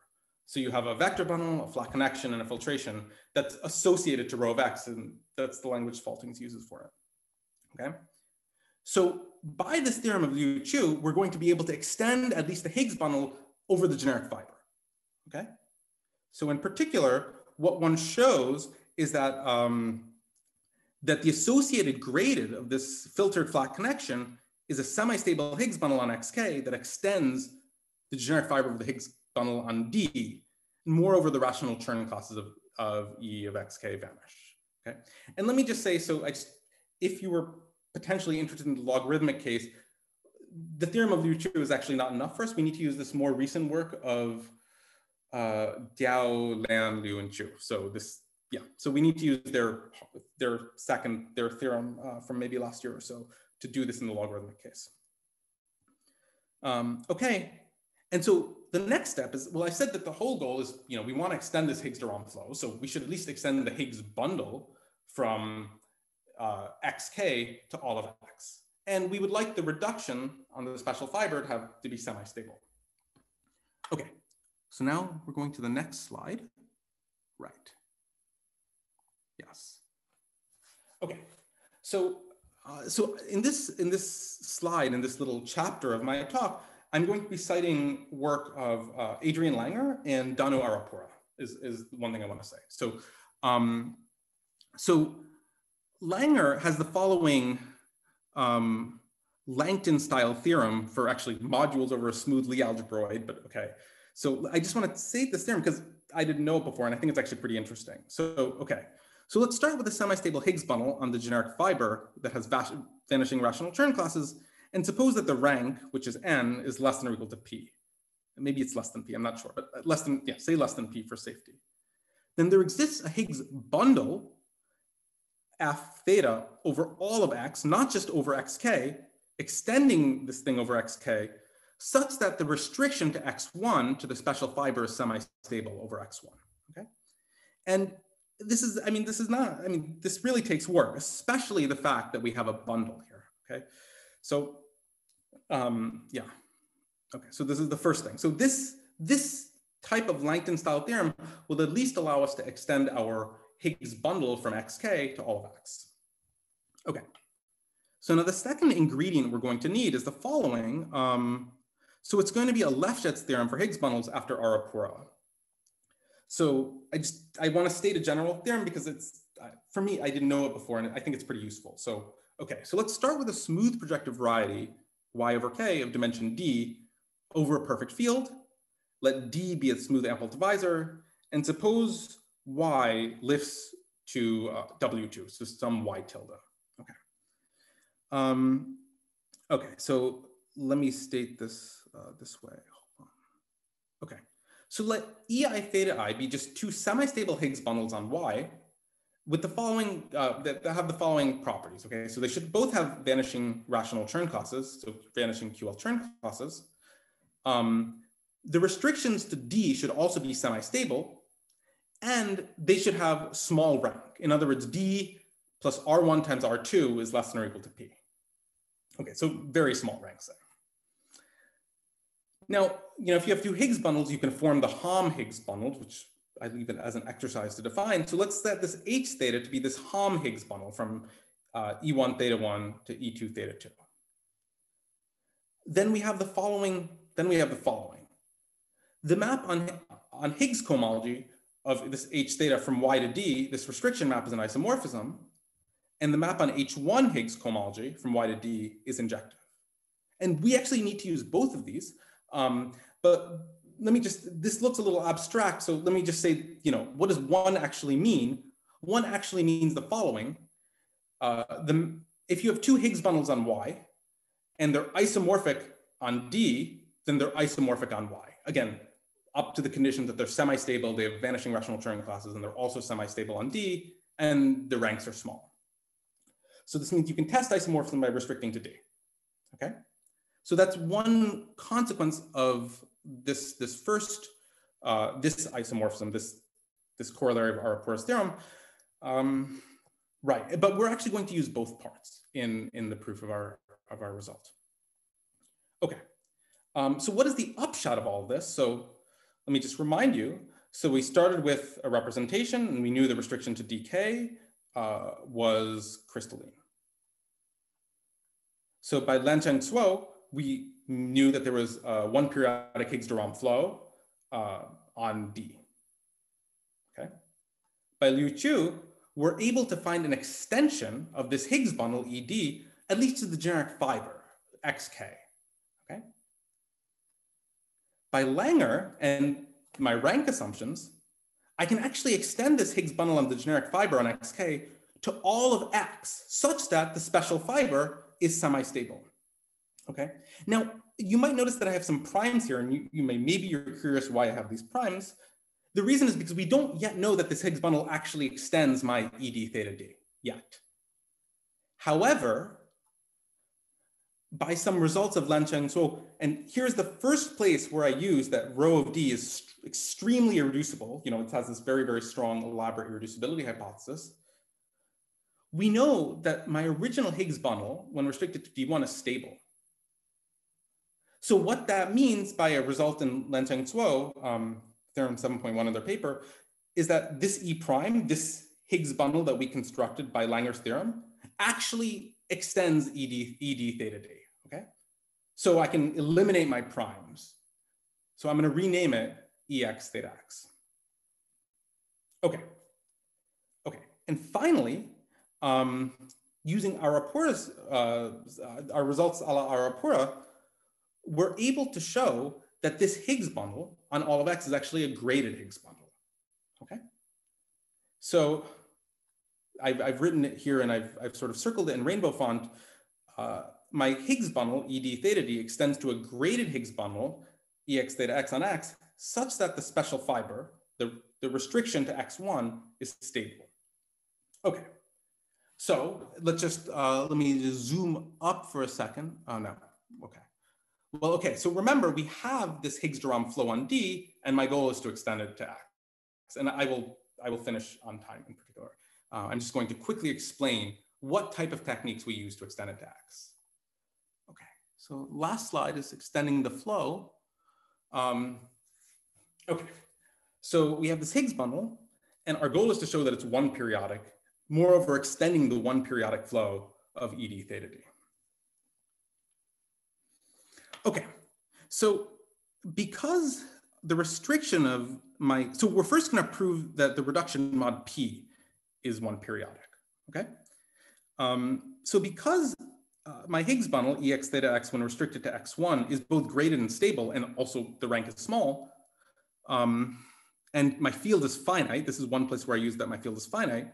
So you have a vector bundle, a flat connection, and a filtration that's associated to rho of X, and that's the language Faltings uses for it. Okay. So by this theorem of Liu Qiu, we're going to be able to extend at least the Higgs bundle over the generic fiber. Okay. So in particular, what one shows is that that the associated gradient of this filtered flat connection is a semi-stable Higgs bundle on XK that extends the generic fiber of the Higgs bundle on D. Moreover, the rational Chern classes of E of XK vanish. Okay, and let me just say, so if you were potentially interested in the logarithmic case, the theorem of Liu Qiu is actually not enough for us. We need to use this more recent work of Diao, Lan, Liu, and Qiu. So this, yeah, so we need to use their theorem from maybe last year or so to do this in the logarithmic case. Okay, and so the next step is, well, I said that the whole goal is, we want to extend this Higgs de Rham flow. So we should at least extend the Higgs bundle from XK to all of X. And we would like the reduction on the special fiber to be semi-stable. Okay, so now we're going to the next slide. Right. Yes. Okay, so in this slide, in this little chapter of my talk, I'm going to be citing work of Adrian Langer and Danu Arapura is one thing I want to say. So, so Langer has the following Langton style theorem for actually modules over a smooth Lie algebroid, but okay. So I just want to say this theorem because I didn't know it before and I think it's actually pretty interesting. So, okay. So let's start with a semi-stable Higgs bundle on the generic fiber that has vanishing rational Chern classes, and suppose that the rank, which is n, is less than or equal to p. Maybe it's less than p, I'm not sure, but less than, yeah, say less than p for safety. Then there exists a Higgs bundle, f theta, over all of x, not just over xk, extending this thing over xk, such that the restriction to x1 to the special fiber is semi-stable over x1, okay? And this is, this really takes work, especially the fact that we have a bundle here, okay? So, yeah, okay, so this is the first thing. So this type of Langton style theorem will at least allow us to extend our Higgs bundle from xk to all of x. Okay, so now the second ingredient we're going to need is the following. So it's going to be a Lefschetz theorem for Higgs bundles after Arapura. So I want to state a general theorem because it's, for me, I didn't know it before and I think it's pretty useful. So, okay, so let's start with a smooth projective variety, y over k of dimension d over a perfect field. Let d be a smooth ample divisor, and suppose y lifts to W2, so some y tilde, okay. Okay, so let me state this this way. Hold on. Okay, so let EI theta I be just two semi-stable Higgs bundles on Y with the following, that have the following properties, okay? So they should both have vanishing rational Chern classes, so vanishing QL Chern classes. The restrictions to D should also be semi-stable, and they should have small rank. In other words, D plus R1 times R2 is less than or equal to P. Okay, so very small ranks there. Now, if you have two Higgs bundles, you can form the Hom Higgs bundles, which I leave it as an exercise to define. So let's set this H theta to be this Hom Higgs bundle from E1 theta 1 to E2 theta 2. Then we have the following. The map on Higgs cohomology of this H theta from Y to D, this restriction map is an isomorphism. And the map on H1 Higgs cohomology from Y to D is injective. And we actually need to use both of these. But let me just, this looks a little abstract. So let me just say, what does one actually mean? One actually means the following. If you have two Higgs bundles on Y and they're isomorphic on D, then they're isomorphic on Y. Again, up to the condition that they're semi-stable, they have vanishing rational Turing classes, and they're also semi-stable on D, and the ranks are small. So this means you can test isomorphism by restricting to D, okay? So that's one consequence of this first, this isomorphism, this corollary of Arapura's theorem. Right, but we're actually going to use both parts in the proof of our result. Okay, so what is the upshot of all of this? So let me just remind you. So we started with a representation, and we knew the restriction to decay was crystalline. So by Lancheng-Zuo, we knew that there was one periodic Higgs de Rham flow on D. Okay. By Liu Chu, we're able to find an extension of this Higgs bundle ED, at least to the generic fiber, XK. Okay. By Langer and my rank assumptions, I can actually extend this Higgs bundle on the generic fiber on XK to all of X, such that the special fiber is semi-stable. Okay. Now, you might notice that I have some primes here, and maybe you're curious why I have these primes. The reason is because we don't yet know that this Higgs bundle actually extends my ED theta D yet. However, by some results of Lancheng-Zuo, and here's the first place where I use that rho of D is extremely irreducible. It has this very, very strong elaborate irreducibility hypothesis. We know that my original Higgs bundle, when restricted to D1, is stable. So what that means by a result in Lancheng-Zuo, theorem 7.1 in their paper, is that this E prime, this Higgs bundle that we constructed by Langer's theorem, actually extends ED theta D, okay? So I can eliminate my primes. So I'm gonna rename it EX theta X. Okay, okay, and finally, using Arapura's, our results a la Arapura, we're able to show that this Higgs bundle on all of X is actually a graded Higgs bundle, okay? So I've written it here and I've sort of circled it in rainbow font. My Higgs bundle, ED theta D, extends to a graded Higgs bundle, EX theta X on X, such that the special fiber, the restriction to X1 is stable. Okay, so let's just, let me just zoom up for a second. Oh no, okay. Well, okay, so remember we have this Higgs de Rham flow on D, and my goal is to extend it to X. And I will finish on time in particular. I'm just going to quickly explain what type of techniques we use to extend it to X. Okay, so last slide is extending the flow. Okay, so we have this Higgs bundle, and our goal is to show that it's one periodic, moreover extending the one periodic flow of ED theta D. Okay, so because the restriction of my, so we're first going to prove that the reduction mod P is one periodic, okay? So because my Higgs bundle, EX theta X, when restricted to X1, is both graded and stable, and also the rank is small, and my field is finite, this is one place where I use that my field is finite,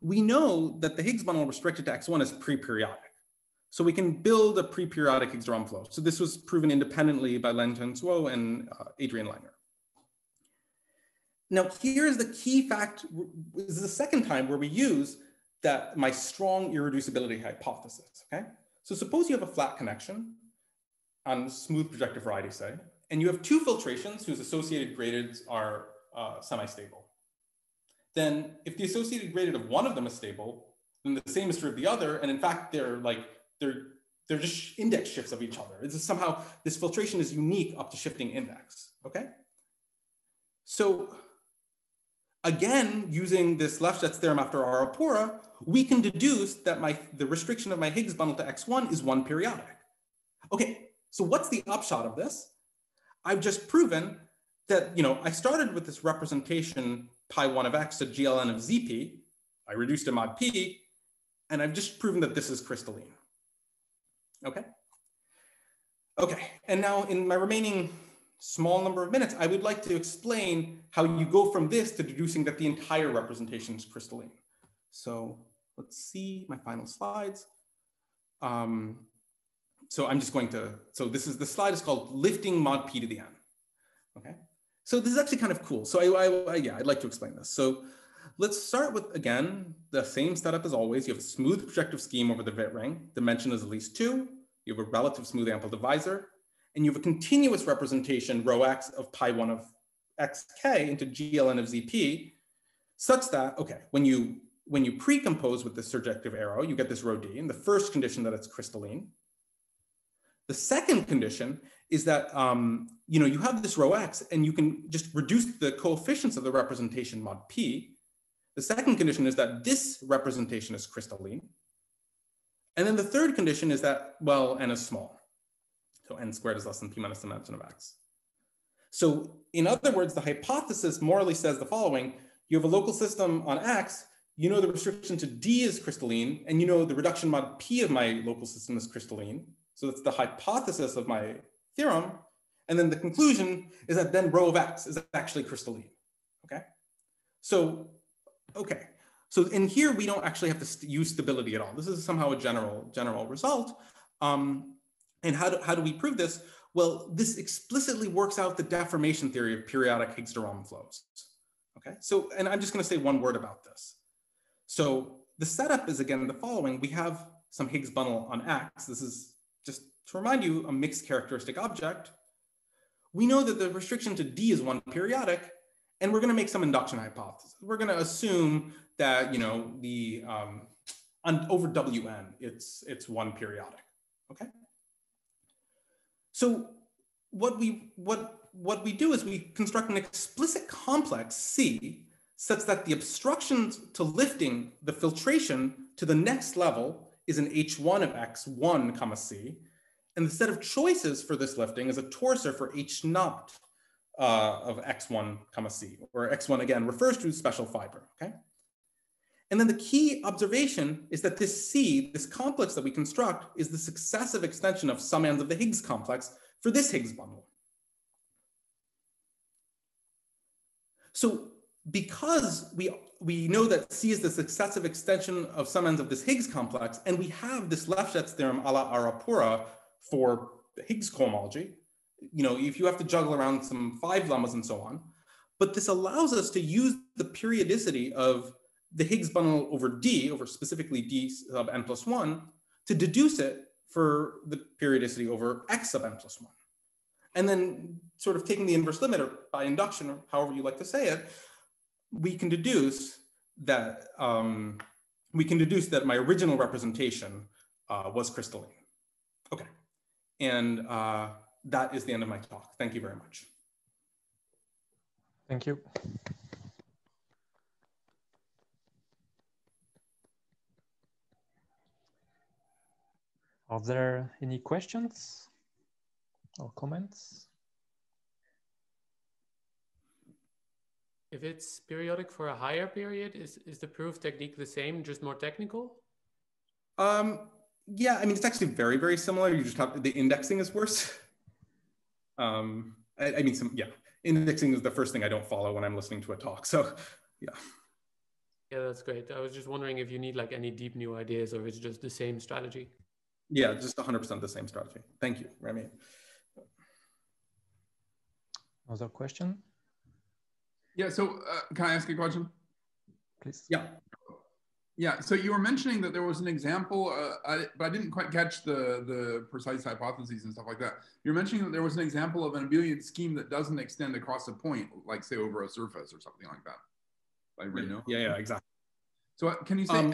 we know that the Higgs bundle restricted to X1 is pre-periodic. So we can build a pre-periodic Higgs de Rham flow. So this was proven independently by Len-Chun Zhou and Adrian Langer. Now here's the key fact. This is the second time where we use that my strong irreducibility hypothesis, okay? So suppose you have a flat connection on smooth projective variety, say, and you have two filtrations whose associated gradients are semi-stable. Then if the associated gradient of one of them is stable, then the same is true of the other. And in fact, they're just index shifts of each other. It's somehow, this filtration is unique up to shifting index, okay? So again, using this Lefschetz theorem after Arapura, we can deduce that the restriction of my Higgs bundle to X1 is one periodic. Okay, so what's the upshot of this? I've just proven that, I started with this representation pi1 of X to GLN of ZP. I reduced to mod P, and I've just proven that this is crystalline. Okay. Okay, and now in my remaining small number of minutes, I would like to explain how you go from this to deducing that the entire representation is crystalline. So let's see my final slides. So I'm just going to, so the slide is called lifting mod P to the N. Okay, so this is actually kind of cool. So yeah, I'd like to explain this. So let's start with, again, the same setup as always. You have a smooth projective scheme over the Witt ring. Dimension is at least 2. You have a relative smooth ample divisor. And you have a continuous representation, rho x, of pi1 of xk into GLN of ZP, such that, okay, when you precompose with this surjective arrow, you get this rho d. And the first condition that it's crystalline. The second condition is that you have this rho x, and you can just reduce the coefficients of the representation mod p. The second condition is that this representation is crystalline. And then the third condition is that, well, n is small. So n squared is less than p minus dimension of x. So in other words, the hypothesis morally says the following: you have a local system on x, you know the restriction to d is crystalline, and you know the reduction mod p of my local system is crystalline. So that's the hypothesis of my theorem. And then the conclusion is that then rho of x is actually crystalline, okay? So, okay. So in here, we don't actually have to use stability at all. This is somehow a general result. And how do we prove this? Well, this explicitly works out the deformation theory of periodic Higgs de Rham flows, okay? So, and I'm just gonna say one word about this. So the setup is, again, the following. We have some Higgs bundle on x. This is, just to remind you, a mixed characteristic object. We know that the restriction to D is one periodic, and we're going to make some induction hypothesis. We're going to assume that, over Wn, it's one periodic, okay? So what we do is we construct an explicit complex C such that the obstructions to lifting the filtration to the next level is an H1 of X1 comma C. And the set of choices for this lifting is a torsor for H0 of X1 comma C, or X1 again refers to special fiber, okay? And then the key observation is that this C, this complex that we construct, is the successive extension of summands of the Higgs complex for this Higgs bundle. So because we know that C is the successive extension of some ends of this Higgs complex, and we have this Lefschetz theorem a la Arapura for the Higgs cohomology, you know, if you have to juggle around some 5 lemmas and so on, but this allows us to use the periodicity of the Higgs bundle over D, over specifically D sub n plus 1, to deduce it for the periodicity over X sub n plus 1. And then sort of taking the inverse limit, or by induction, or however you like to say it, we can deduce that my original representation was crystalline. Okay, and that is the end of my talk. Thank you very much. Thank you. Are there any questions or comments? If it's periodic for a higher period, is the proof technique the same, just more technical? Yeah, I mean, it's actually very, very similar. You just have, the indexing is worse. I mean, indexing is the first thing I don't follow when I'm listening to a talk. So, yeah. Yeah, that's great. I was just wondering if you need like any deep new ideas, or if it's just the same strategy. Yeah, just 100% the same strategy. Thank you, Remy. Other question? Yeah, so can I ask a question? Please. Yeah. Yeah, so you were mentioning that there was an example, but I didn't quite catch the precise hypotheses and stuff like that. You're mentioning that there was an example of an abelian scheme that doesn't extend across a point, like say over a surface or something like that. Like Raynaud? Yeah, exactly. So can you say,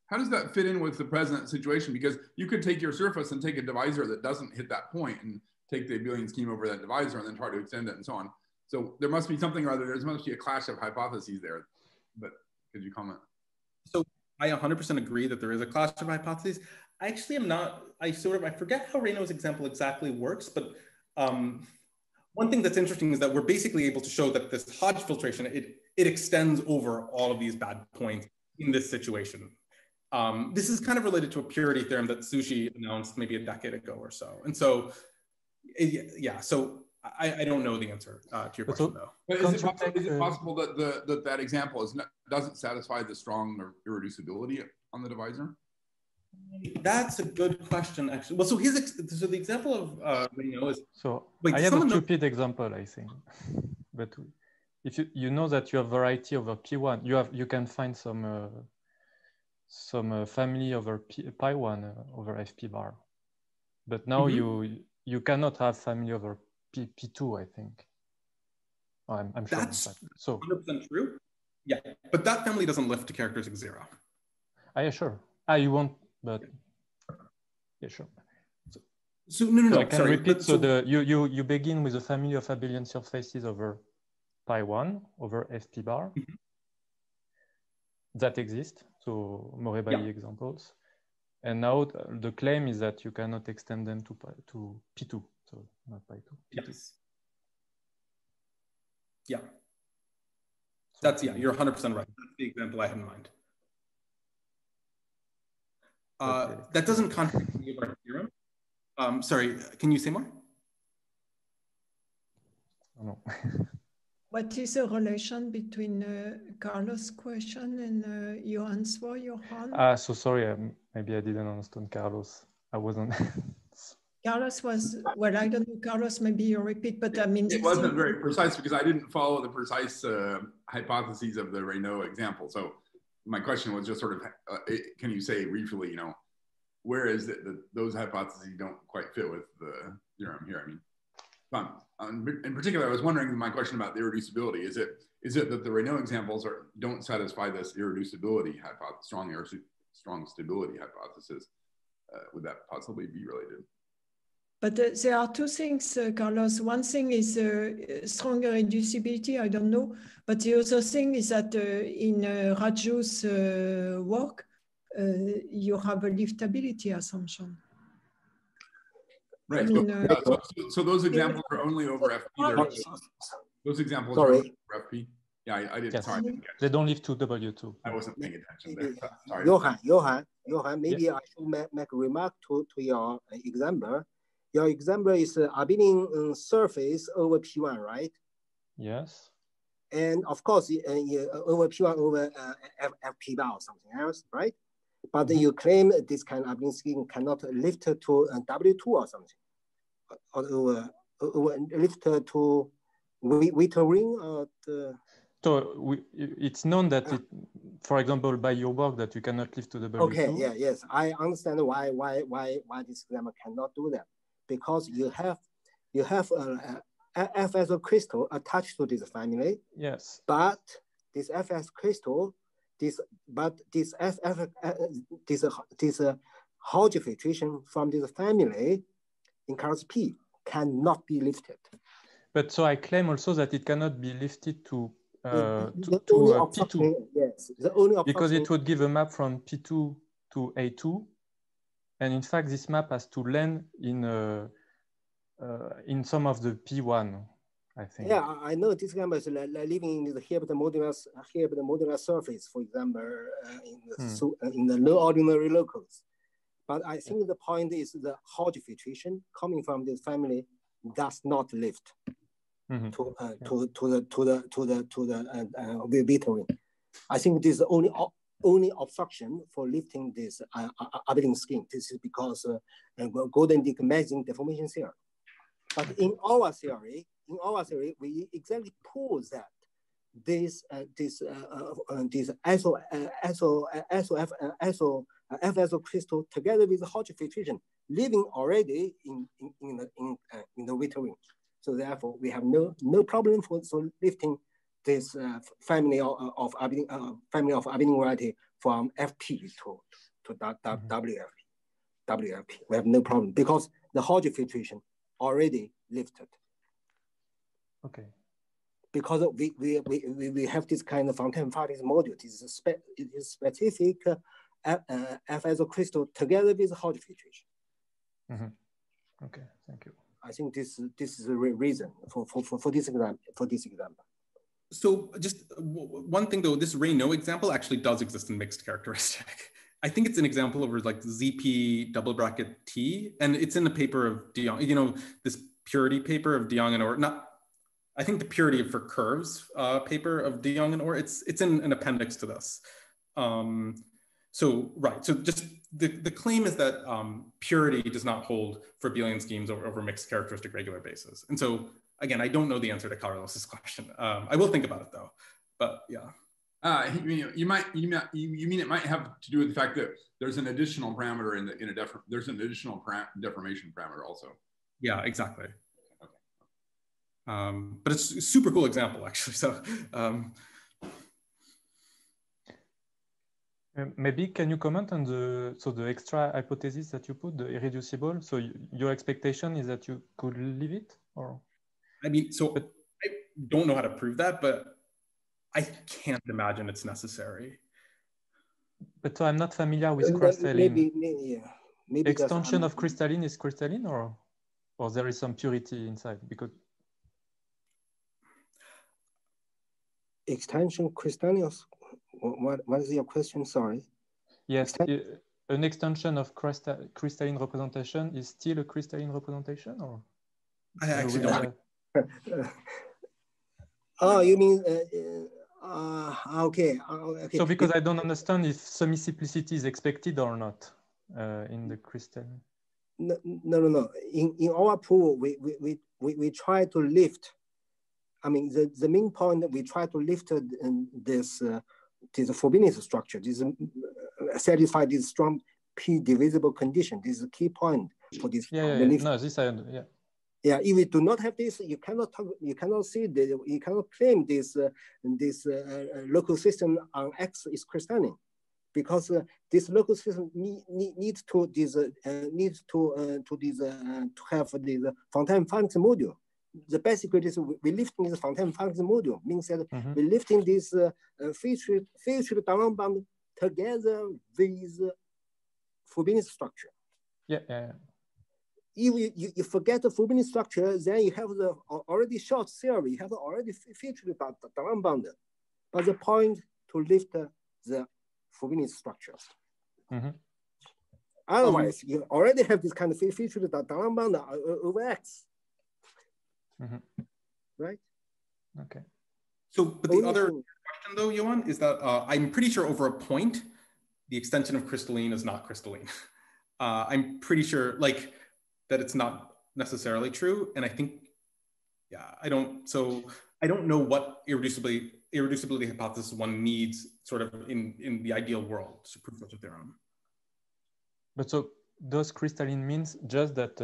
how does that fit in with the present situation? Because you could take your surface and take a divisor that doesn't hit that point and take the abelian scheme over that divisor and then try to extend it and so on. So there must be something or other, there must be a clash of hypotheses there, but could you comment? So I 100% agree that there is a clash of hypotheses. I actually am not, I forget how Raynaud's example exactly works, but one thing that's interesting is that we're basically able to show that this Hodge filtration, it extends over all of these bad points in this situation. This is kind of related to a purity theorem that Sushi announced maybe a decade ago or so. And so, yeah, so I don't know the answer to your question though. But is it possible that that example doesn't satisfy the strong irreducibility on the divisor? That's a good question, actually. Well, so the example of Raynaud is. So I have a stupid example, I think, but if you know that you have variety over P1, you can find some family over pi1 over FP bar, but now you cannot have family over P2, I think. I'm sure that's so 100% true. Yeah, but that family doesn't lift to characteristic 0. Yeah, sure. You won't, but yeah, sure. So no. So I can repeat. So you begin with a family of abelian surfaces over pi1 over FP bar that exist. So Moré-Bailly examples. And now the claim is that you cannot extend them to P2. So not pi2. P2. Yes. Yeah. That's, you're 100% right. That's the example I had in mind. That doesn't contradict any of our theorem. Sorry, can you say more? No. What is the relation between Carlos' question and your answer, Johan? So sorry, maybe I didn't understand Carlos. I wasn't. Carlos was, well, I don't know, Carlos, maybe you repeat, but I mean. It wasn't very precise because I didn't follow the precise hypotheses of the Raynaud example. So my question was just sort of, can you say briefly, you know, where is it that those hypotheses don't quite fit with the theorem here? I mean, in particular, I was wondering my question about the irreducibility. Is it that the Raynaud examples don't satisfy this irreducibility hypothesis, strong stability hypothesis? Would that possibly be related? But there are two things, Carlos. One thing is stronger reducibility, I don't know. But the other thing is that in Raju's work, you have a liftability assumption. Right. I mean, so those examples are only over FP. Those examples are only over FP. Yeah, I didn't. Yes. Sorry, I didn't get they don't lift to W2. I wasn't paying attention there. Sorry. Johan, maybe I should make a remark to your example. Your example is abelian surface over P1, right? Yes. And of course, over P1 over FP bar or something else, right? But you claim this kind of abelian scheme cannot lift to W2 or something, or lift to Witter ring or the... So it's known that, for example, by your work, that you cannot lift to W2. Okay, yes, I understand why this grammar cannot do that, because you have FS crystal attached to this family. Yes. But this FS crystal, this Hodge filtration from this family in class P cannot be lifted. But so I claim also that it cannot be lifted to P2. Yes, the only because it would give a map from P2 to A2, and in fact this map has to land in some of the P1, I think. Yeah, I know this gamma is living in the modular surface, for example, in the low ordinary locals. But I think the point is the Hodge filtration coming from this family does not lift to the Wittering. I think this is the only obstruction for lifting this abelian scheme. This is because Grothendieck maximum deformation theory. But in our theory, we exactly prove that this FSO crystal together with the Hodge filtration living already in the Wittering. So therefore, we have no problem for lifting this family of abelian variety from FP to WFP. We have no problem because the Hodge filtration already lifted. Okay. Because we have this kind of Fontaine-Farris module. It is specific FSO crystal together with Hodge filtration. Okay, thank you. I think this is the reason for this example. So just one thing though, this Raynaud example actually does exist in mixed characteristic. I think it's an example over like ZP double bracket T, and it's in the paper of de Jong, this purity paper of de Jong and Orr. I think the purity for curves paper of de Jong and Orr, it's in an appendix to this. So just the claim is that purity does not hold for abelian schemes over mixed characteristic regular bases. And so again, I don't know the answer to Carlos's question. I will think about it though, but yeah. You mean it might have to do with the fact that there's an additional parameter there's an additional deformation parameter also. Yeah, exactly. Okay. But it's a super cool example actually. So maybe can you comment on the extra hypothesis that you put, the irreducible? So your expectation is that you could leave it, or? I mean, I don't know how to prove that, but I can't imagine it's necessary. But so I'm not familiar with crystalline. Maybe extension of crystalline is crystalline, or there is some purity inside? Because extension crystalline. What is your question? Sorry. Yes, an extension of crystalline representation is still a crystalline representation, or? I actually don't. Oh, you mean? Okay. So because I don't understand if semi-simplicity is expected or not in the crystalline. No. In our pool, we try to lift. I mean, the main point that we try to lift this Frobenius structure. This satisfy this strong P divisible condition. This is a key point for this. No, this I understand. Yeah, if we do not have this, you cannot claim this local system on X is crystalline, because this local system needs to have the Fontaine-Farris module. The basic is we lifting this Fontaine-Farris module means that we're lifting this featured down bound together with Frobenius structure. Yeah. If you forget the Frobenius structure, then you have the already short theory, you have already featured down bound. But the point to lift the Frobenius structure. Otherwise, you already have this kind of featured down bound over X. Right? Okay. So, but the other question though, Johan, is that I'm pretty sure over a point, the extension of crystalline is not crystalline. I'm pretty sure like that it's not necessarily true. And I think, yeah, I don't know what irreducibility hypothesis one needs sort of in the ideal world to prove such a theorem. But so does crystalline means just that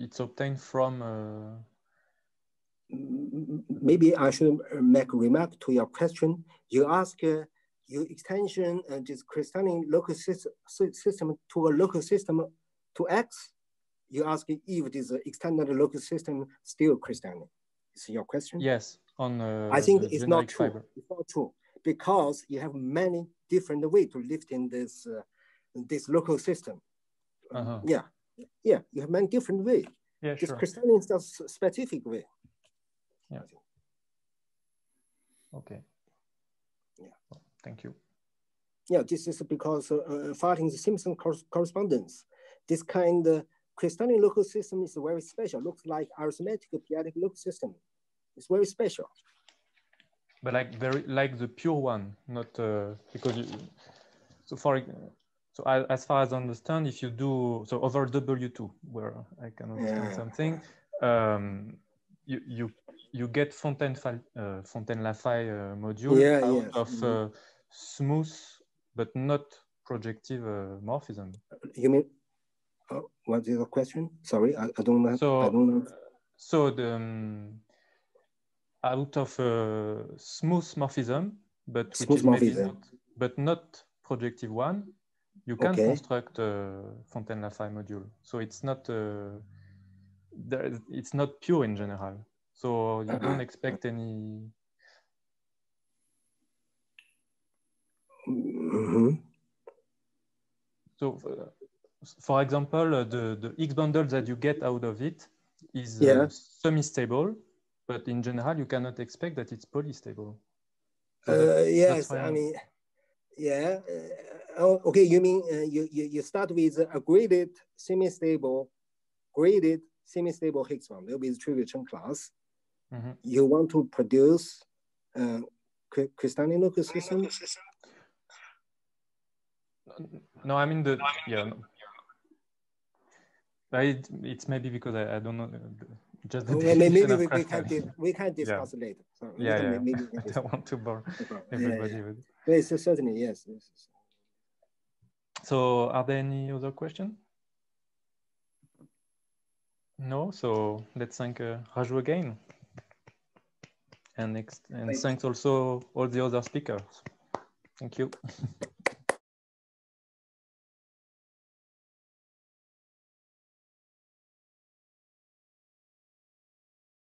it's obtained from Maybe I should make a remark to your question. You ask your extension this crystalline local system to a local system to X. You ask if this extended local system still crystalline. Is your question? Yes. On I think it's not true. Fiber. It's not true because you have many different ways to lift in this this local system. Yeah, you have many different ways. Yeah, this sure. crystalline is a specific way. Yeah. Okay. Yeah. Well, thank you. Yeah, this is because fighting the Simpson correspondence. This kind of crystalline local system is very special. Looks like arithmetic periodic local system. It's very special. But like the pure one, not because you. So as far as I understand, if you do so over W2, where I can understand something, you get Fontaine-Lafay module out of smooth but not projective morphism. You mean? What is the question? Sorry, I don't know. So I don't know. So the out of smooth morphism, but which is maybe not projective one, you can construct a Fontaine-Lafay module. So it's not pure in general. So you don't expect any. So, for example, the X bundle that you get out of it is semi-stable, but in general, you cannot expect that it's polystable. So yes, I mean, yeah. Okay, you mean you start with a graded semi-stable Higgs bundle with trivial Chern class. You want to produce crystalline local system? No, I mean it's maybe because I don't know just the maybe we can discuss later. So I don't want to bore everybody with it. Yes, certainly, yes. So are there any other questions? No, so let's thank Raju again. And thanks also all the other speakers. Thank you.